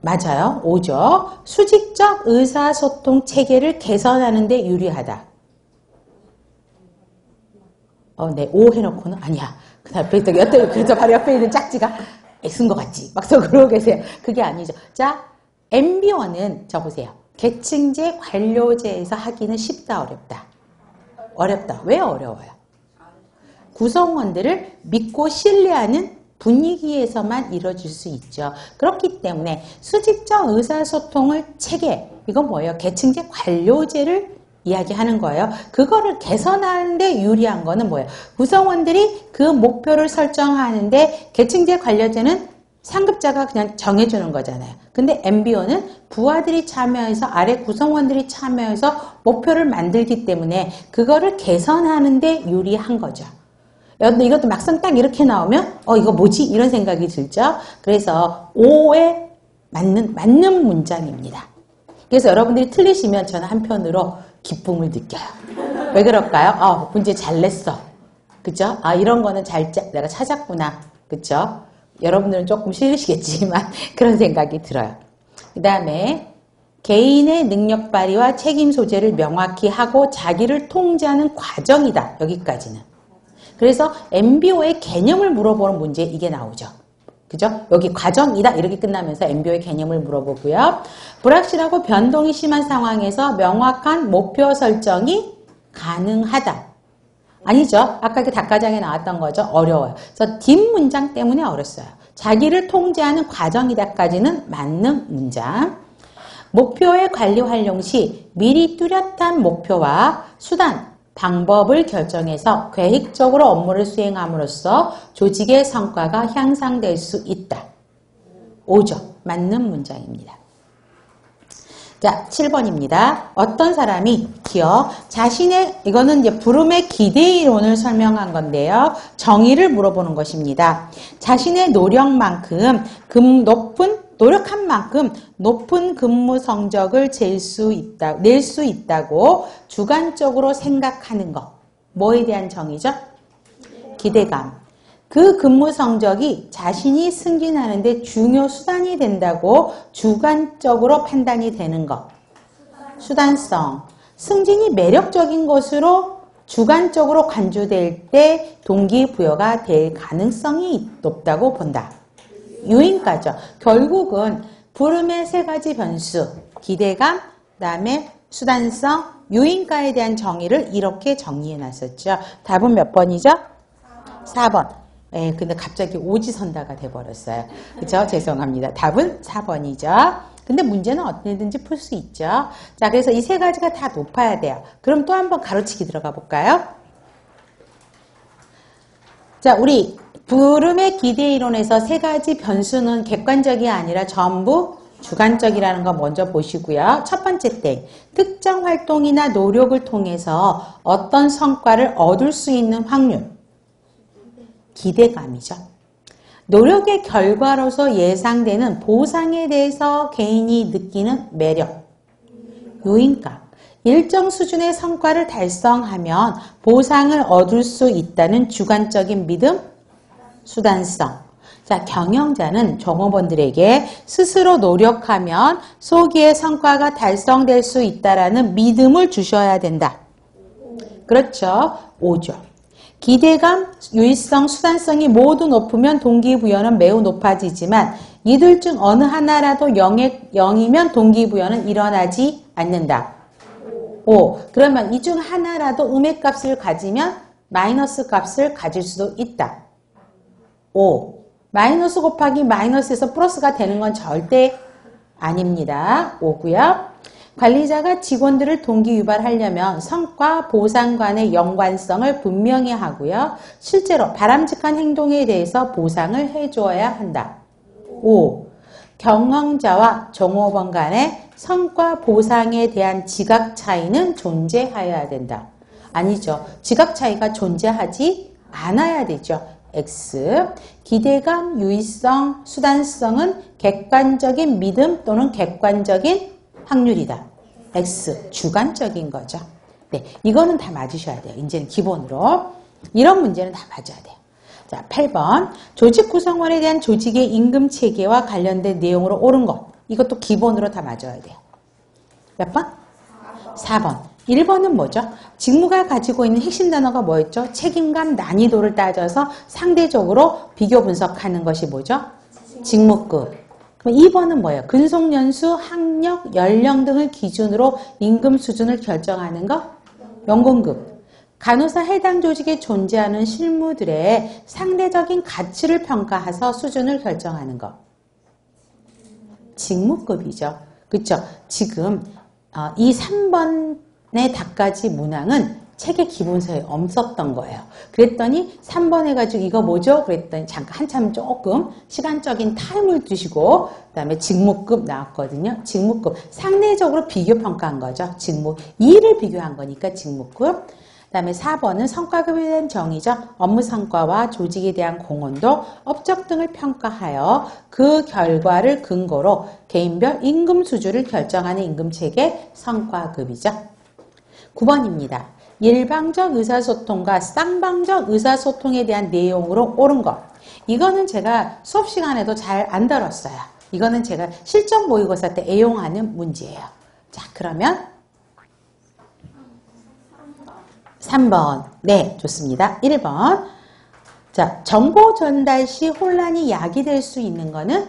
맞아요. O죠. 수직적 의사소통 체계를 개선하는 데 유리하다. 네, O 해놓고는 아니야. 그래서 바로 옆에 있는 짝지가 X인 것 같지. 막 그러고 계세요. 그게 아니죠. 자, MB1은 저 보세요. 계층제 관료제에서 하기는 쉽다, 어렵다? 어렵다. 왜 어려워요? 구성원들을 믿고 신뢰하는 분위기에서만 이루어질 수 있죠. 그렇기 때문에 수직적 의사소통을 체계, 이건 뭐예요? 계층제 관료제를 이야기하는 거예요. 그거를 개선하는데 유리한 거는 뭐예요? 구성원들이 그 목표를 설정하는데 계층제 관료제는 상급자가 그냥 정해주는 거잖아요. 근데 MBO는 부하들이 참여해서 아래 구성원들이 참여해서 목표를 만들기 때문에 그거를 개선하는데 유리한 거죠. 이것도 막상 딱 이렇게 나오면 이거 뭐지? 이런 생각이 들죠. 그래서 O에 맞는 문장입니다. 그래서 여러분들이 틀리시면 저는 한편으로 기쁨을 느껴요. 왜 그럴까요? 문제 잘 냈어. 그죠? 이런 거는 내가 찾았구나. 그죠? 여러분들은 조금 싫으시겠지만 그런 생각이 들어요. 그 다음에 개인의 능력 발휘와 책임 소재를 명확히 하고 자기를 통제하는 과정이다. 여기까지는. 그래서 MBO의 개념을 물어보는 문제 이게 나오죠. 그죠? 여기 과정이다 이렇게 끝나면서 MBO의 개념을 물어보고요. 불확실하고 변동이 심한 상황에서 명확한 목표 설정이 가능하다. 아니죠. 아까 그 닭가장에 나왔던 거죠. 어려워요. 그래서 뒷문장 때문에 어렸어요. 자기를 통제하는 과정이다까지는 맞는 문장. 목표의 관리 활용 시 미리 뚜렷한 목표와 수단, 방법을 결정해서 계획적으로 업무를 수행함으로써 조직의 성과가 향상될 수 있다. 5죠. 맞는 문장입니다. 자, 7번입니다. 어떤 사람이 이거는 이제 부름의 기대 이론을 설명한 건데요. 정의를 물어보는 것입니다. 자신의 노력한 만큼 높은 근무 성적을 낼 수 있다고 주관적으로 생각하는 것. 뭐에 대한 정의죠? 기대감. 그 근무 성적이 자신이 승진하는 데 중요 수단이 된다고 주관적으로 판단이 되는 것. 수단성. 승진이 매력적인 것으로 주관적으로 간주될 때 동기부여가 될 가능성이 높다고 본다. 유인가죠. 결국은 부름의 세 가지 변수, 기대감, 그다음에 수단성, 유인가에 대한 정의를 이렇게 정리해 놨었죠. 답은 몇 번이죠? 4번. 근데 갑자기 오지선다가 돼버렸어요. 그죠? 죄송합니다. 답은 4번이죠. 근데 문제는 어떻게든지 풀 수 있죠. 자, 그래서 이 세 가지가 다 높아야 돼요. 그럼 또 한번 가로치기 들어가 볼까요? 자, 우리 부름의 기대 이론에서 세 가지 변수는 객관적이 아니라 전부 주관적이라는 거 먼저 보시고요. 첫 번째 때 특정 활동이나 노력을 통해서 어떤 성과를 얻을 수 있는 확률. 기대감이죠. 노력의 결과로서 예상되는 보상에 대해서 개인이 느끼는 매력. 요인감. 일정 수준의 성과를 달성하면 보상을 얻을 수 있다는 주관적인 믿음. 수단성. 자, 경영자는 종업원들에게 스스로 노력하면 소기의 성과가 달성될 수 있다라는 믿음을 주셔야 된다. 그렇죠. 5죠. 기대감, 유의성, 수단성이 모두 높으면 동기부여는 매우 높아지지만 이들 중 어느 하나라도 0이면 동기부여는 일어나지 않는다. 5. 그러면 이 중 하나라도 음의 값을 가지면 마이너스 값을 가질 수도 있다. 5. 마이너스 곱하기 마이너스에서 플러스가 되는 건 절대 아닙니다. 5고요. 관리자가 직원들을 동기 유발하려면 성과 보상 간의 연관성을 분명히 하고요. 실제로 바람직한 행동에 대해서 보상을 해주어야 한다. 5. 경영자와 종업원 간의 성과 보상에 대한 지각 차이는 존재하여야 된다. 아니죠. 지각 차이가 존재하지 않아야 되죠. X. 기대감, 유의성, 수단성은 객관적인 믿음 또는 객관적인 확률이다. X. 주관적인 거죠. 네, 이거는 다 맞으셔야 돼요. 이제는 기본으로. 이런 문제는 다 맞아야 돼요. 자, 8번. 조직 구성원에 대한 조직의 임금 체계와 관련된 내용으로 옳은 것. 이것도 기본으로 다 맞아야 돼요. 몇 번? 4번. 1번은 뭐죠? 직무가 가지고 있는 핵심 단어가 뭐였죠? 책임감, 난이도를 따져서 상대적으로 비교 분석하는 것이 뭐죠? 직무급. 그럼 2번은 뭐예요? 근속연수, 학력, 연령 등을 기준으로 임금 수준을 결정하는 것? 연공급. 간호사 해당 조직에 존재하는 실무들의 상대적인 가치를 평가해서 수준을 결정하는 것. 직무급이죠. 그렇죠? 지금 이 3번의 답가지 문항은 책의 기본서에 없었던 거예요. 그랬더니 3번 해가지고 이거 뭐죠? 그랬더니 잠깐 한참 조금 시간적인 타임을 두시고 그다음에 직무급 나왔거든요. 직무급 상대적으로 비교평가한 거죠. 직무 2를 비교한 거니까 직무급. 그다음에 4번은 성과급에 대한 정의죠. 업무 성과와 조직에 대한 공헌도, 업적 등을 평가하여 그 결과를 근거로 개인별 임금 수준을 결정하는 임금체계 성과급이죠. 9번입니다. 일방적 의사소통과 쌍방적 의사소통에 대한 내용으로 옳은 것. 이거는 제가 수업 시간에도 잘 안 다뤘어요. 이거는 제가 실전 모의고사 때 애용하는 문제예요. 자, 그러면 3번. 네, 좋습니다. 1번. 자, 정보 전달 시 혼란이 야기될 수 있는 거는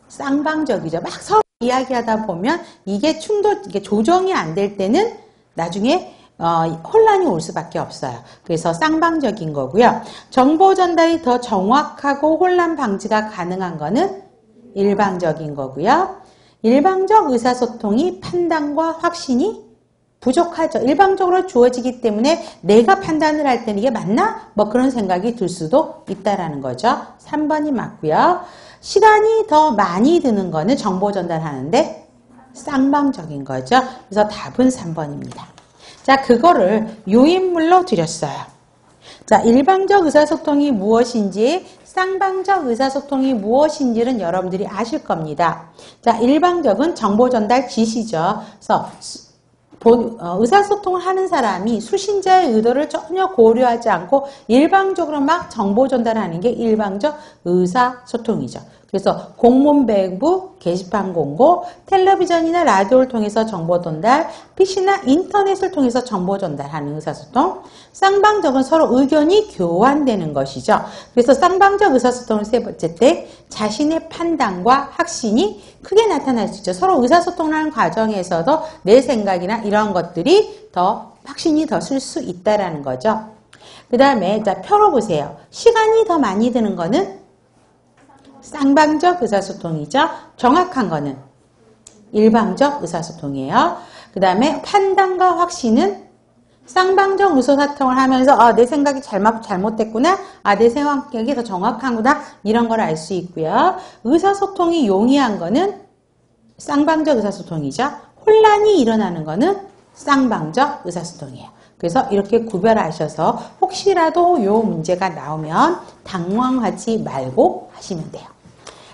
쌍방적이죠. 막 서로 이야기하다 보면 이게 이게 조정이 안 될 때는 나중에 혼란이 올 수밖에 없어요. 그래서 쌍방적인 거고요. 정보 전달이 더 정확하고 혼란 방지가 가능한 거는 일방적인 거고요. 일방적 의사소통이 판단과 확신이 부족하죠. 일방적으로 주어지기 때문에 내가 판단을 할 때는 이게 맞나? 뭐 그런 생각이 들 수도 있다라는 거죠. 3번이 맞고요. 시간이 더 많이 드는 거는 정보 전달하는데 쌍방적인 거죠. 그래서 답은 3번입니다. 자, 그거를 요인물로 드렸어요. 자, 일방적 의사소통이 무엇인지, 쌍방적 의사소통이 무엇인지는 여러분들이 아실 겁니다. 자, 일방적은 정보 전달 지시죠. 그래서 의사소통을 하는 사람이 수신자의 의도를 전혀 고려하지 않고 일방적으로 막 정보 전달하는 게 일방적 의사소통이죠. 그래서 공문 배부, 게시판 공고, 텔레비전이나 라디오를 통해서 정보 전달, PC나 인터넷을 통해서 정보 전달하는 의사소통. 쌍방적은 서로 의견이 교환되는 것이죠. 그래서 쌍방적 의사소통은 세 번째 때 자신의 판단과 확신이 크게 나타날 수 있죠. 서로 의사소통을 하는 과정에서도 내 생각이나 이런 것들이 더 확신이 더 쓸 수 있다라는 거죠. 그 다음에 자, 표로 보세요. 시간이 더 많이 드는 거는 쌍방적 의사소통이죠. 정확한 거는 일방적 의사소통이에요. 그 다음에 판단과 확신은 쌍방적 의사소통을 하면서 내 생각이 잘못됐구나. 내 생각이 더 정확하구나. 이런 걸 알 수 있고요. 의사소통이 용이한 거는 쌍방적 의사소통이죠. 혼란이 일어나는 거는 쌍방적 의사소통이에요. 그래서 이렇게 구별하셔서 혹시라도 이 문제가 나오면 당황하지 말고 하시면 돼요.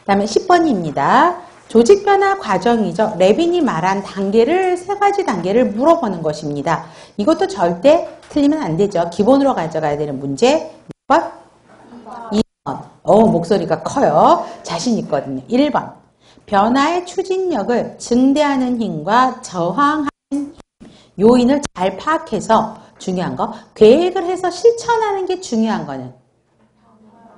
그 다음에 10번입니다. 조직 변화 과정이죠. 레빈이 말한 단계를, 세 가지 단계를 물어보는 것입니다. 이것도 절대 틀리면 안 되죠. 기본으로 가져가야 되는 문제. 몇 번? 2번. 목소리가 커요. 자신 있거든요. 1번. 변화의 추진력을 증대하는 힘과 저항하는 힘, 요인을 잘 파악해서 중요한 거, 계획을 해서 실천하는 게 중요한 거는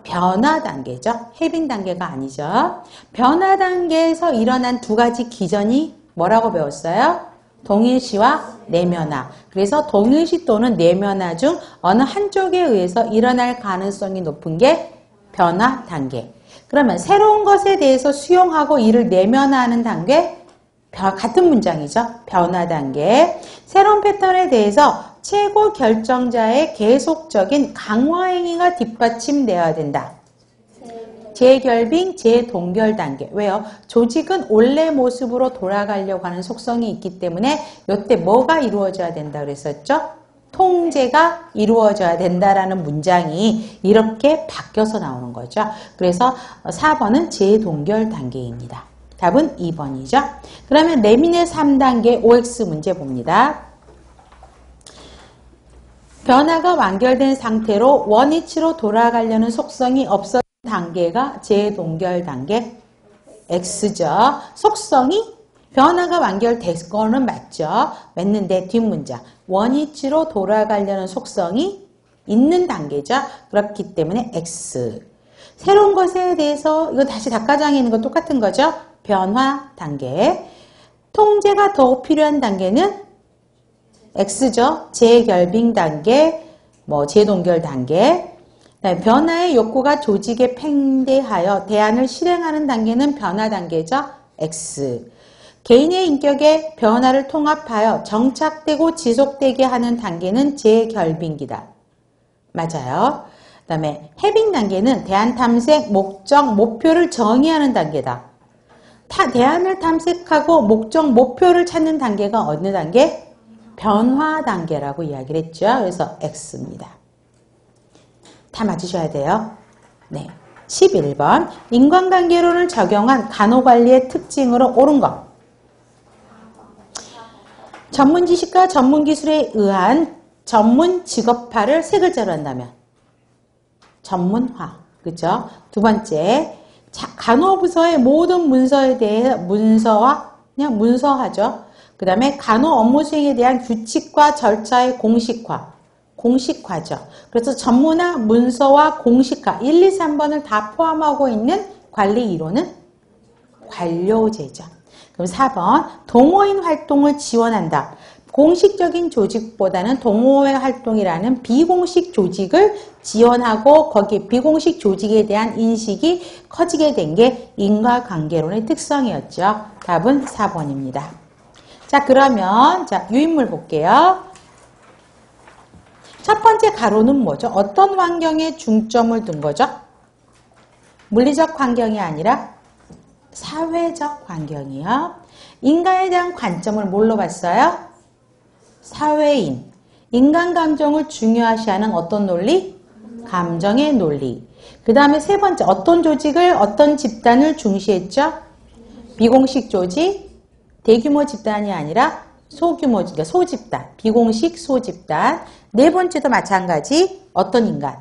변화 단계죠. 해빙 단계가 아니죠. 변화 단계에서 일어난 두 가지 기전이 뭐라고 배웠어요? 동일시와 내면화. 그래서 동일시 또는 내면화 중 어느 한쪽에 의해서 일어날 가능성이 높은 게 변화 단계. 그러면 새로운 것에 대해서 수용하고 이를 내면화하는 단계, 같은 문장이죠. 변화 단계. 새로운 패턴에 대해서 최고 결정자의 계속적인 강화 행위가 뒷받침되어야 된다. 재결빙, 재동결 단계. 왜요? 조직은 원래 모습으로 돌아가려고 하는 속성이 있기 때문에 이때 뭐가 이루어져야 된다 그랬었죠? 통제가 이루어져야 된다라는 문장이 이렇게 바뀌어서 나오는 거죠. 그래서 4번은 재동결 단계입니다. 답은 2번이죠. 그러면 레민의 3단계 OX 문제 봅니다. 변화가 완결된 상태로 원위치로 돌아가려는 속성이 없어진 단계가 재동결 단계 X죠. 속성이 변화가 완결됐거는 맞죠. 맞는데 뒷문장 원위치로 돌아가려는 속성이 있는 단계죠. 그렇기 때문에 X. 새로운 것에 대해서 이거 다시 닭가장에 있는 거 똑같은 거죠. 변화 단계. 통제가 더욱 필요한 단계는 X죠. 재결빙 단계, 재동결 단계. 변화의 욕구가 조직에 팽배하여 대안을 실행하는 단계는 변화 단계죠. X. 개인의 인격의 변화를 통합하여 정착되고 지속되게 하는 단계는 재결빙기다. 맞아요. 그 다음에 해빙 단계는 대안 탐색, 목적, 목표를 정의하는 단계다. 대안을 탐색하고 목적, 목표를 찾는 단계가 어느 단계? 변화 단계라고 이야기를 했죠. 그래서 X입니다. 다 맞으셔야 돼요. 네. 11번. 인간관계론을 적용한 간호관리의 특징으로 옳은 것. 전문 지식과 전문 기술에 의한 전문 직업화를 세 글자로 한다면 전문화. 그죠? 두 번째. 간호부서의 모든 문서에 대해 그냥 문서화죠. 그 다음에 간호 업무 수행에 대한 규칙과 절차의 공식화죠. 그래서 전문화, 문서화, 공식화 1, 2, 3번을 다 포함하고 있는 관리 이론은 관료제죠. 그럼 4번 동호인 활동을 지원한다. 공식적인 조직보다는 동호회 활동이라는 비공식 조직을 지원하고 거기 비공식 조직에 대한 인식이 커지게 된 게 인과관계론의 특성이었죠. 답은 4번입니다. 자, 그러면 유인물 볼게요. 첫 번째 가로는 뭐죠? 어떤 환경에 중점을 둔 거죠? 물리적 환경이 아니라 사회적 환경이요. 인간에 대한 관점을 뭘로 봤어요? 사회인. 인간 감정을 중요시하는 어떤 논리? 감정의 논리. 그 다음에 세 번째 어떤 조직을 어떤 집단을 중시했죠? 비공식 조직. 대규모 집단이 아니라 소규모, 그러니까 소집단, 비공식 소집단. 네 번째도 마찬가지 어떤 인간?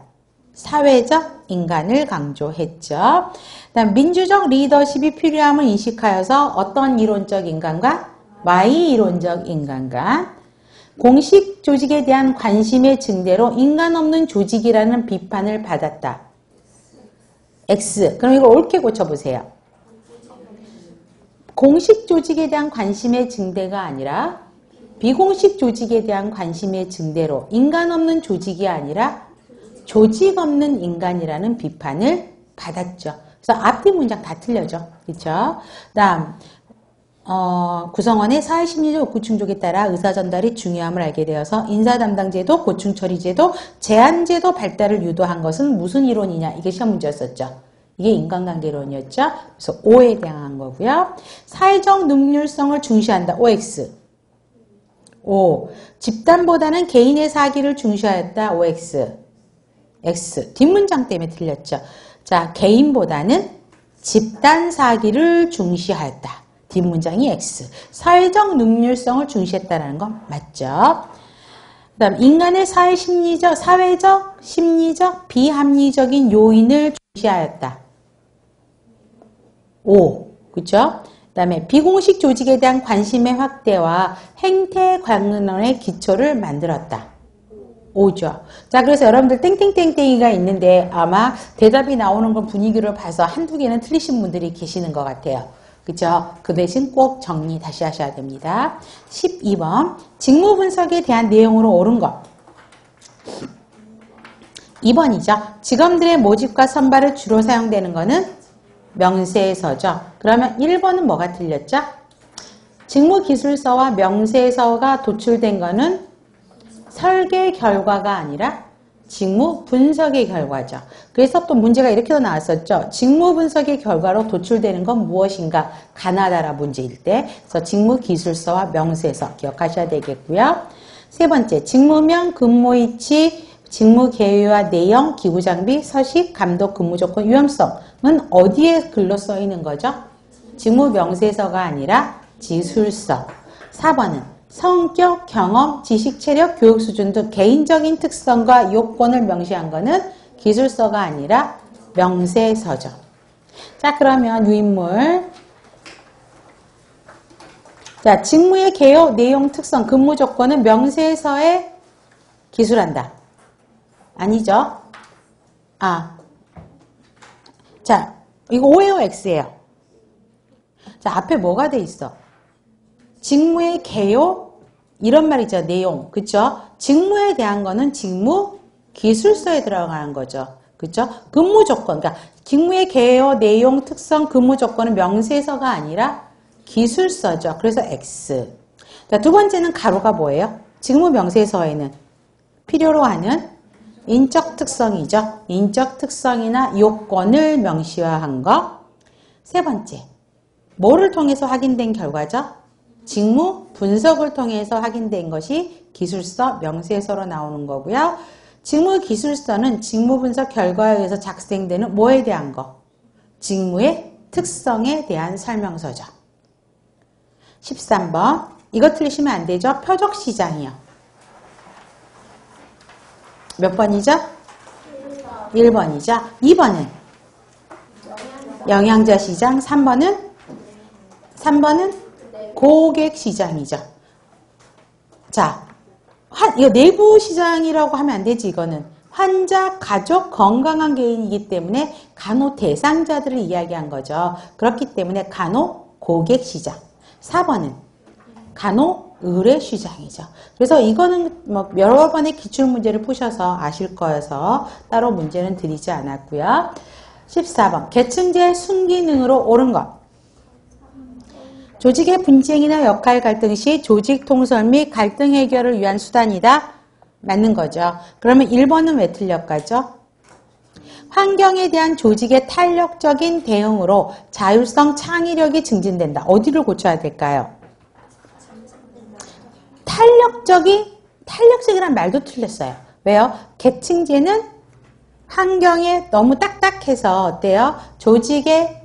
사회적 인간을 강조했죠. 그다음 민주적 리더십이 필요함을 인식하여서 어떤 이론적 인간과 Y 이론적 인간과 공식 조직에 대한 관심의 증대로 인간 없는 조직이라는 비판을 받았다. X. 그럼 이거 옳게 고쳐보세요. 공식 조직에 대한 관심의 증대가 아니라 비공식 조직에 대한 관심의 증대로 인간 없는 조직이 아니라 조직 없는 인간이라는 비판을 받았죠. 그래서 앞뒤 문장 다 틀려져. 그렇죠? 다음 구성원의 사회심리적 욕구충족에 따라 의사전달이 중요함을 알게 되어서 인사담당제도, 고충처리제도, 제한제도 발달을 유도한 것은 무슨 이론이냐. 이게 시험 문제였었죠. 이게 인간관계론이었죠. 그래서 O에 대한 거고요. 사회적 능률성을 중시한다. OX. O. 집단보다는 개인의 사기를 중시하였다. OX. X. 뒷문장 때문에 틀렸죠. 자, 개인보다는 집단 사기를 중시하였다. 뒷문장이 X. 사회적 능률성을 중시했다는 건 맞죠. 그 다음 인간의 사회적, 심리적, 비합리적인 요인을 중시하였다. O. 그죠? 그 다음에 비공식 조직에 대한 관심의 확대와 행태 관론의 기초를 만들었다. 5죠. 자, 그래서 여러분들 땡땡땡땡이가 있는데 아마 대답이 나오는 건 분위기를 봐서 한두 개는 틀리신 분들이 계시는 것 같아요. 그죠? 그 대신 꼭 정리 다시 하셔야 됩니다. 12번. 직무 분석에 대한 내용으로 옳은 것. 2번이죠. 직원들의 모집과 선발을 주로 사용되는 거는 명세서죠. 그러면 1번은 뭐가 틀렸죠? 직무기술서와 명세서가 도출된 거는 설계 결과가 아니라 직무 분석의 결과죠. 그래서 또 문제가 이렇게도 나왔었죠. 직무 분석의 결과로 도출되는 건 무엇인가? 가나다라 문제일 때. 그래서 직무기술서와 명세서 기억하셔야 되겠고요. 세 번째, 직무명, 근무위치, 직무계획과 내용, 기구장비, 서식, 감독, 근무조건, 위험성은 어디에 글로 써 있는 거죠? 직무명세서가 아니라 기술서. 4번은 성격, 경험, 지식, 체력, 교육 수준 등 개인적인 특성과 요건을 명시한 것은 기술서가 아니라 명세서죠. 자, 그러면 유인물. 자, 직무의 개요, 내용, 특성, 근무 조건은 명세서에 기술한다. 아니죠? 자, 이거 O예요, X예요? 자, 앞에 뭐가 돼 있어? 직무의 개요, 이런 말이죠. 내용. 그쵸? 직무에 대한 거는 직무 기술서에 들어가는 거죠. 그쵸? 근무 조건. 그러니까 직무의 개요, 내용, 특성, 근무 조건은 명세서가 아니라 기술서죠. 그래서 X. 자, 두 번째는 가로가 뭐예요? 직무 명세서에는 필요로 하는 인적 특성이죠. 인적 특성이나 요건을 명시화한 거. 세 번째. 뭐를 통해서 확인된 결과죠? 직무 분석을 통해서 확인된 것이 기술서, 명세서로 나오는 거고요. 직무 기술서는 직무 분석 결과에 의해서 작성되는 뭐에 대한 거? 직무의 특성에 대한 설명서죠. 13번. 이거 틀리시면 안 되죠? 표적시장이요. 몇 번이죠? 1번이죠. 2번은 영양자 시장. 3번은 고객시장이죠. 자, 이거 내부 시장이라고 하면 안 되지, 이거는. 환자, 가족, 건강한 개인이기 때문에 간호 대상자들을 이야기한 거죠. 그렇기 때문에 간호 고객시장. 4번은 간호 의뢰시장이죠. 그래서 이거는 뭐 여러 번의 기출문제를 푸셔서 아실 거여서 따로 문제는 드리지 않았고요. 14번. 계층제 순기능으로 옳은 것. 조직의 분쟁이나 역할 갈등 시 조직 통솔 및 갈등 해결을 위한 수단이다. 맞는 거죠. 그러면 1번은 왜 틀렸까죠? 환경에 대한 조직의 탄력적인 대응으로 자율성 창의력이 증진된다. 어디를 고쳐야 될까요? 탄력적이란 말도 틀렸어요. 왜요? 계층제는 환경에 너무 딱딱해서 어때요? 조직의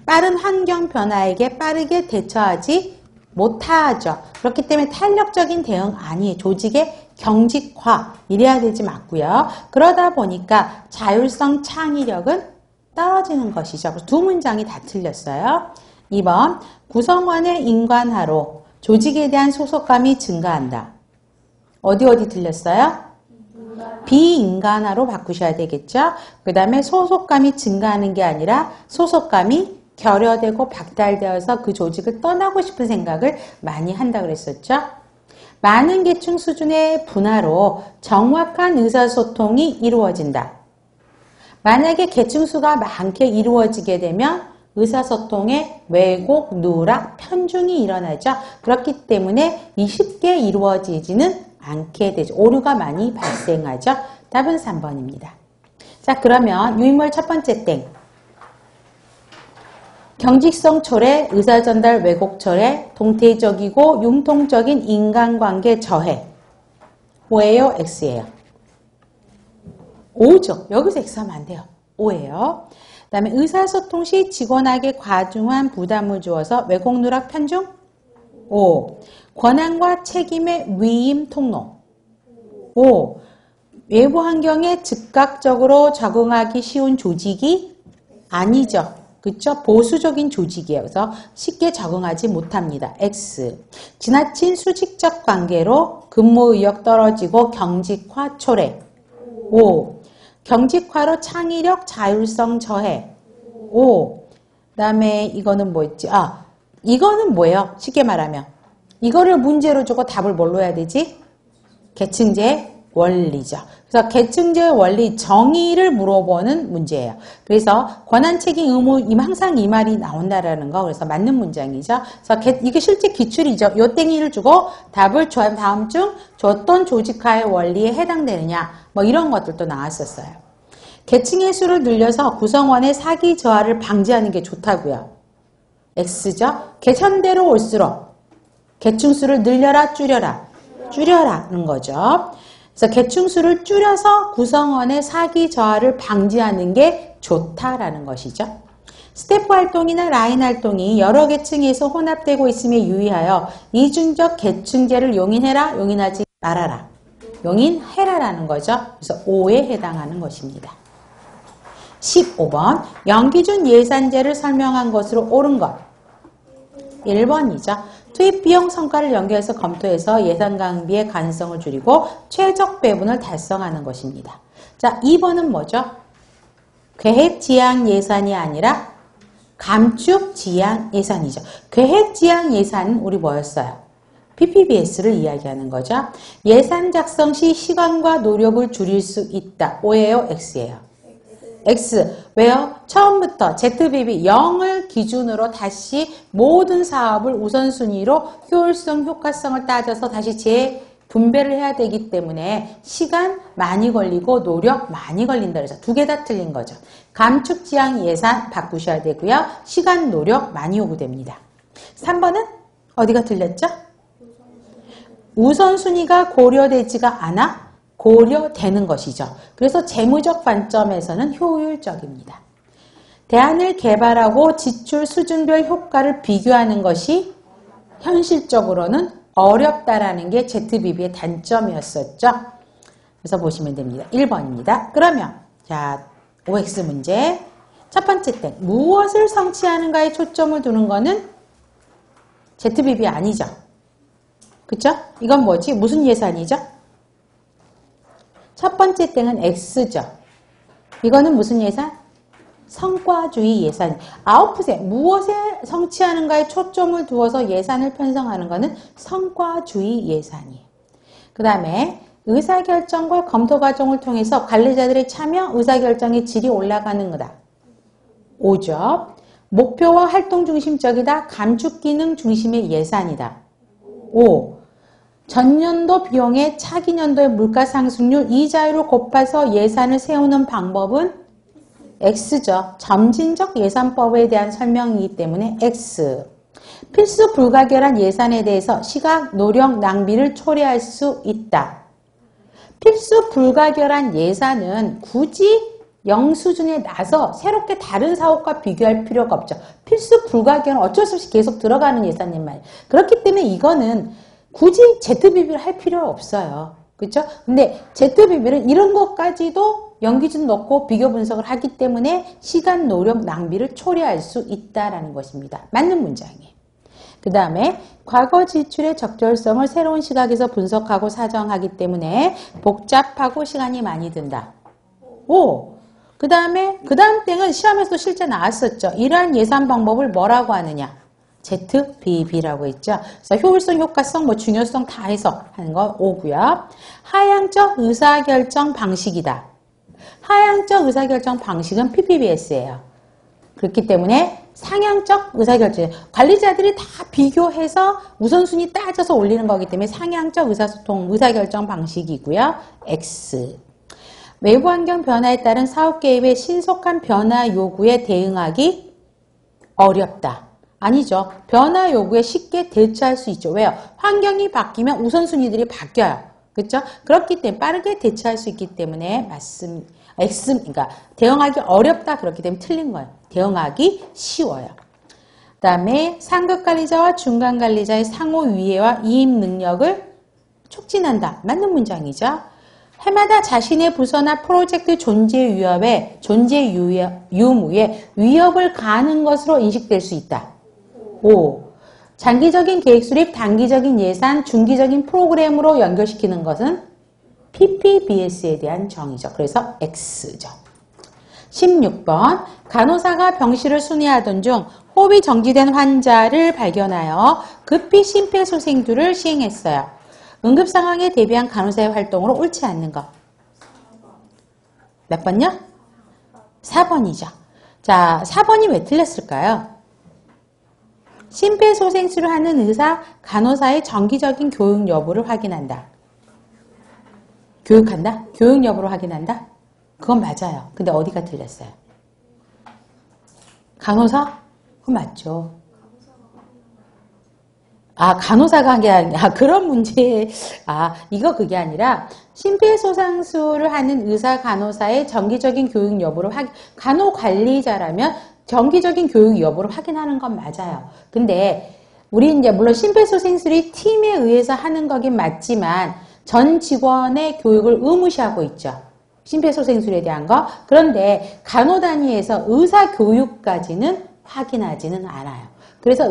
빠른 환경 변화에게 빠르게 대처하지 못하죠. 그렇기 때문에 탄력적인 대응 아니에요. 조직의 경직화 이래야 되지 맞고요. 그러다 보니까 자율성 창의력은 떨어지는 것이죠. 두 문장이 다 틀렸어요. 2번. 구성원의 인간화로 조직에 대한 소속감이 증가한다. 어디 틀렸어요? 비인간화로 바꾸셔야 되겠죠. 그 다음에 소속감이 증가하는 게 아니라 소속감이 결여되고 박탈되어서 그 조직을 떠나고 싶은 생각을 많이 한다 그랬었죠. 많은 계층 수준의 분화로 정확한 의사소통이 이루어진다. 만약에 계층 수가 많게 이루어지게 되면 의사소통에 왜곡, 누락, 편중이 일어나죠. 그렇기 때문에 쉽게 이루어지지는 않게 되죠. 오류가 많이 발생하죠. 답은 3번입니다. 자, 그러면 유인물 첫 번째 땡. 경직성 초래, 의사전달 왜곡 초래, 동태적이고 융통적인 인간관계 저해. O예요? X예요? O죠. 여기서 X하면 안 돼요. O예요. 그 다음에 의사소통 시 직원에게 과중한 부담을 주어서 왜곡, 누락, 편중? O. 권한과 책임의 위임 통로. O. 외부 환경에 즉각적으로 적응하기 쉬운 조직이 아니죠. 그쵸? 보수적인 조직이에요. 그래서 쉽게 적응하지 못합니다. X. 지나친 수직적 관계로 근무 의욕 떨어지고 경직화 초래. O. 경직화로 창의력, 자율성 저해. O. 그 다음에 이거는 뭐 있지? 이거는 뭐예요? 쉽게 말하면. 이거를 문제로 주고 답을 뭘로 해야 되지? 계층제 원리죠. 그래서 계층제 원리 정의를 물어보는 문제예요. 그래서 권한, 책임, 의무 항상 이 말이 나온다라는 거. 그래서 맞는 문장이죠. 그래서 이게 실제 기출이죠. 요 땡이를 주고 답을 다음 중 어떤 조직화의 원리에 해당되느냐. 뭐 이런 것들도 나왔었어요. 계층의 수를 늘려서 구성원의 사기 저하를 방지하는 게 좋다고요. X죠. 현대로 올수록 계층수를 늘려라, 줄여라는 거죠. 그래서 계층수를 줄여서 구성원의 사기 저하를 방지하는 게 좋다라는 것이죠. 스태프 활동이나 라인 활동이 여러 계층에서 혼합되고 있음에 유의하여 이중적 계층제를 용인해라, 용인하지 말아라. 용인해라라는 거죠. 그래서 5에 해당하는 것입니다. 15번 연기준 예산제를 설명한 것으로 옳은 것. 1번이죠. 투입 비용 성과를 연계해서 검토해서 예산 강비의 가능성을 줄이고 최적 배분을 달성하는 것입니다. 자, 2번은 뭐죠? 계획 지향 예산이 아니라 감축 지향 예산이죠. 계획 지향 예산은 우리 뭐였어요? PPBS를 이야기하는 거죠. 예산 작성 시 시간과 노력을 줄일 수 있다. O예요? X예요? X. 왜요? 처음부터 ZBB 0을 기준으로 다시 모든 사업을 우선순위로 효율성, 효과성을 따져서 다시 재분배를 해야 되기 때문에 시간 많이 걸리고 노력 많이 걸린다. 그래서 두 개 다 틀린 거죠. 감축 지향 예산 바꾸셔야 되고요. 시간, 노력 많이 요구됩니다. 3번은 어디가 틀렸죠? 우선순위가 고려되지가 않아 고려되는 것이죠. 그래서 재무적 관점에서는 효율적입니다. 대안을 개발하고 지출 수준별 효과를 비교하는 것이 현실적으로는 어렵다라는 게 ZBB의 단점이었었죠. 그래서 보시면 됩니다. 1번입니다. 그러면 자, OX 문제 첫 번째 땡. 무엇을 성취하는가에 초점을 두는 거는 ZBB 아니죠. 그쵸? 이건 뭐지? 무슨 예산이죠? 첫 번째 땡은 X죠. 이거는 무슨 예산? 성과주의 예산. 아웃풋에 무엇에 성취하는가에 초점을 두어서 예산을 편성하는 것은 성과주의 예산이에요. 그 다음에 의사결정과 검토 과정을 통해서 관리자들의 참여, 의사결정의 질이 올라가는 거다. 5죠. 목표와 활동 중심적이다. 감축 기능 중심의 예산이다. 5. 전년도 비용의 차기 년도의 물가 상승률 이자율을 곱해서 예산을 세우는 방법은 X죠. 점진적 예산법에 대한 설명이기 때문에 X. 필수 불가결한 예산에 대해서 시각, 노력, 낭비를 초래할 수 있다. 필수 불가결한 예산은 굳이 0 수준에 나서 새롭게 다른 사업과 비교할 필요가 없죠. 필수 불가결은 어쩔 수 없이 계속 들어가는 예산님 말이에요. 그렇기 때문에 이거는 굳이 ZBB를 할 필요 없어요. 그렇죠? 근데 ZBB는 이런 것까지도 연기준 넣고 비교 분석을 하기 때문에 시간, 노력, 낭비를 초래할 수 있다라는 것입니다. 맞는 문장이에요. 그 다음에 과거 지출의 적절성을 새로운 시각에서 분석하고 사정하기 때문에 복잡하고 시간이 많이 든다. 오! 그 다음 땡은 시험에서도 실제 나왔었죠. 이러한 예산 방법을 뭐라고 하느냐? ZBB라고 했죠. 그래서 효율성, 효과성, 중요성 다 해서 하는 거 5고요. 하향적 의사결정 방식이다. 하향적 의사결정 방식은 PPBS예요. 그렇기 때문에 상향적 의사결정, 관리자들이 다 비교해서 우선순위 따져서 올리는 거기 때문에 상향적 의사결정 방식이고요. X. 외부 환경 변화에 따른 사업 개입의 신속한 변화 요구에 대응하기 어렵다. 아니죠. 변화 요구에 쉽게 대처할 수 있죠. 왜요? 환경이 바뀌면 우선순위들이 바뀌어요. 그렇죠? 그렇기 때문에 빠르게 대처할 수 있기 때문에 맞습니다. X, 그러니까 대응하기 어렵다. 그렇기 때문에 틀린 거예요. 대응하기 쉬워요. 그 다음에 상급 관리자와 중간 관리자의 상호 위해와 이입 능력을 촉진한다. 맞는 문장이죠. 해마다 자신의 부서나 프로젝트 유무에 위협을 가하는 것으로 인식될 수 있다. 5. 장기적인 계획 수립, 단기적인 예산, 중기적인 프로그램으로 연결시키는 것은 PPBS에 대한 정의죠. 그래서 X죠. 16번 간호사가 병실을 순회하던 중 호흡이 정지된 환자를 발견하여 급히 심폐소생술을 시행했어요. 응급상황에 대비한 간호사의 활동으로 옳지 않는 것. 몇 번요? 4번이죠. 자, 4번이 왜 틀렸을까요? 심폐소생술을 하는 의사, 간호사의 정기적인 교육 여부를 확인한다. 교육한다? 교육 여부를 확인한다? 그건 맞아요. 근데 어디가 틀렸어요? 간호사? 그건 맞죠. 아, 간호사가 한 게 아니라, 그런 문제, 이거 그게 아니라, 심폐소생술을 하는 의사, 간호사의 정기적인 교육 여부를 간호관리자라면 정기적인 교육 여부를 확인하는 건 맞아요. 근데, 우리 이제, 물론 심폐소생술이 팀에 의해서 하는 거긴 맞지만, 전 직원의 교육을 의무시하고 있죠. 심폐소생술에 대한 거. 그런데, 간호단위에서 의사 교육까지는 확인하지는 않아요. 그래서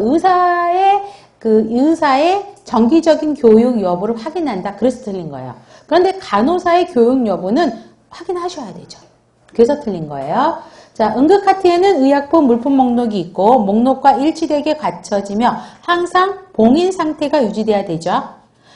의사의 정기적인 교육 여부를 확인한다. 그래서 틀린 거예요. 그런데 간호사의 교육 여부는 확인하셔야 되죠. 그래서 틀린 거예요. 자, 응급카트에는 의약품 물품 목록이 있고 목록과 일치되게 갖춰지며 항상 봉인 상태가 유지돼야 되죠.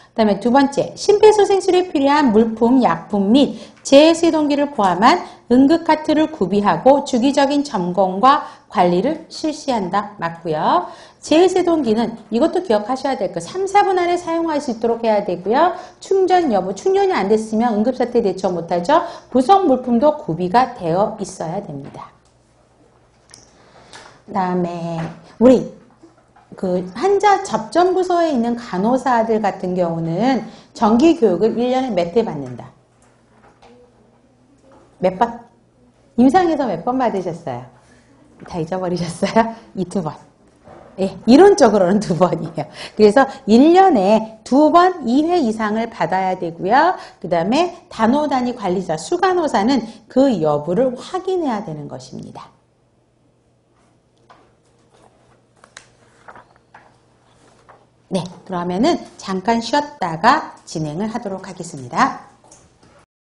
그 다음에 두 번째, 심폐소생술에 필요한 물품, 약품 및 제세동기를 포함한 응급카트를 구비하고 주기적인 점검과 관리를 실시한다. 맞고요. 제세동기는 이것도 기억하셔야 될 거 3, 4분 안에 사용할 수 있도록 해야 되고요. 충전 여부, 충전이 안 됐으면 응급사태 대처 못하죠. 부속 물품도 구비가 되어 있어야 됩니다. 그 다음에 우리 환자 접전 부서에 있는 간호사들 같은 경우는 정기 교육을 1년에 몇 회 받는다? 몇 번? 임상에서 몇 번 받으셨어요? 다 잊어버리셨어요? 이 2번. 예, 이론적으로는 2번이에요. 그래서 1년에 2번 2회 이상을 받아야 되고요. 그 다음에 단호단위 관리자, 수간호사는 그 여부를 확인해야 되는 것입니다. 네, 그러면은 잠깐 쉬었다가 진행을 하도록 하겠습니다.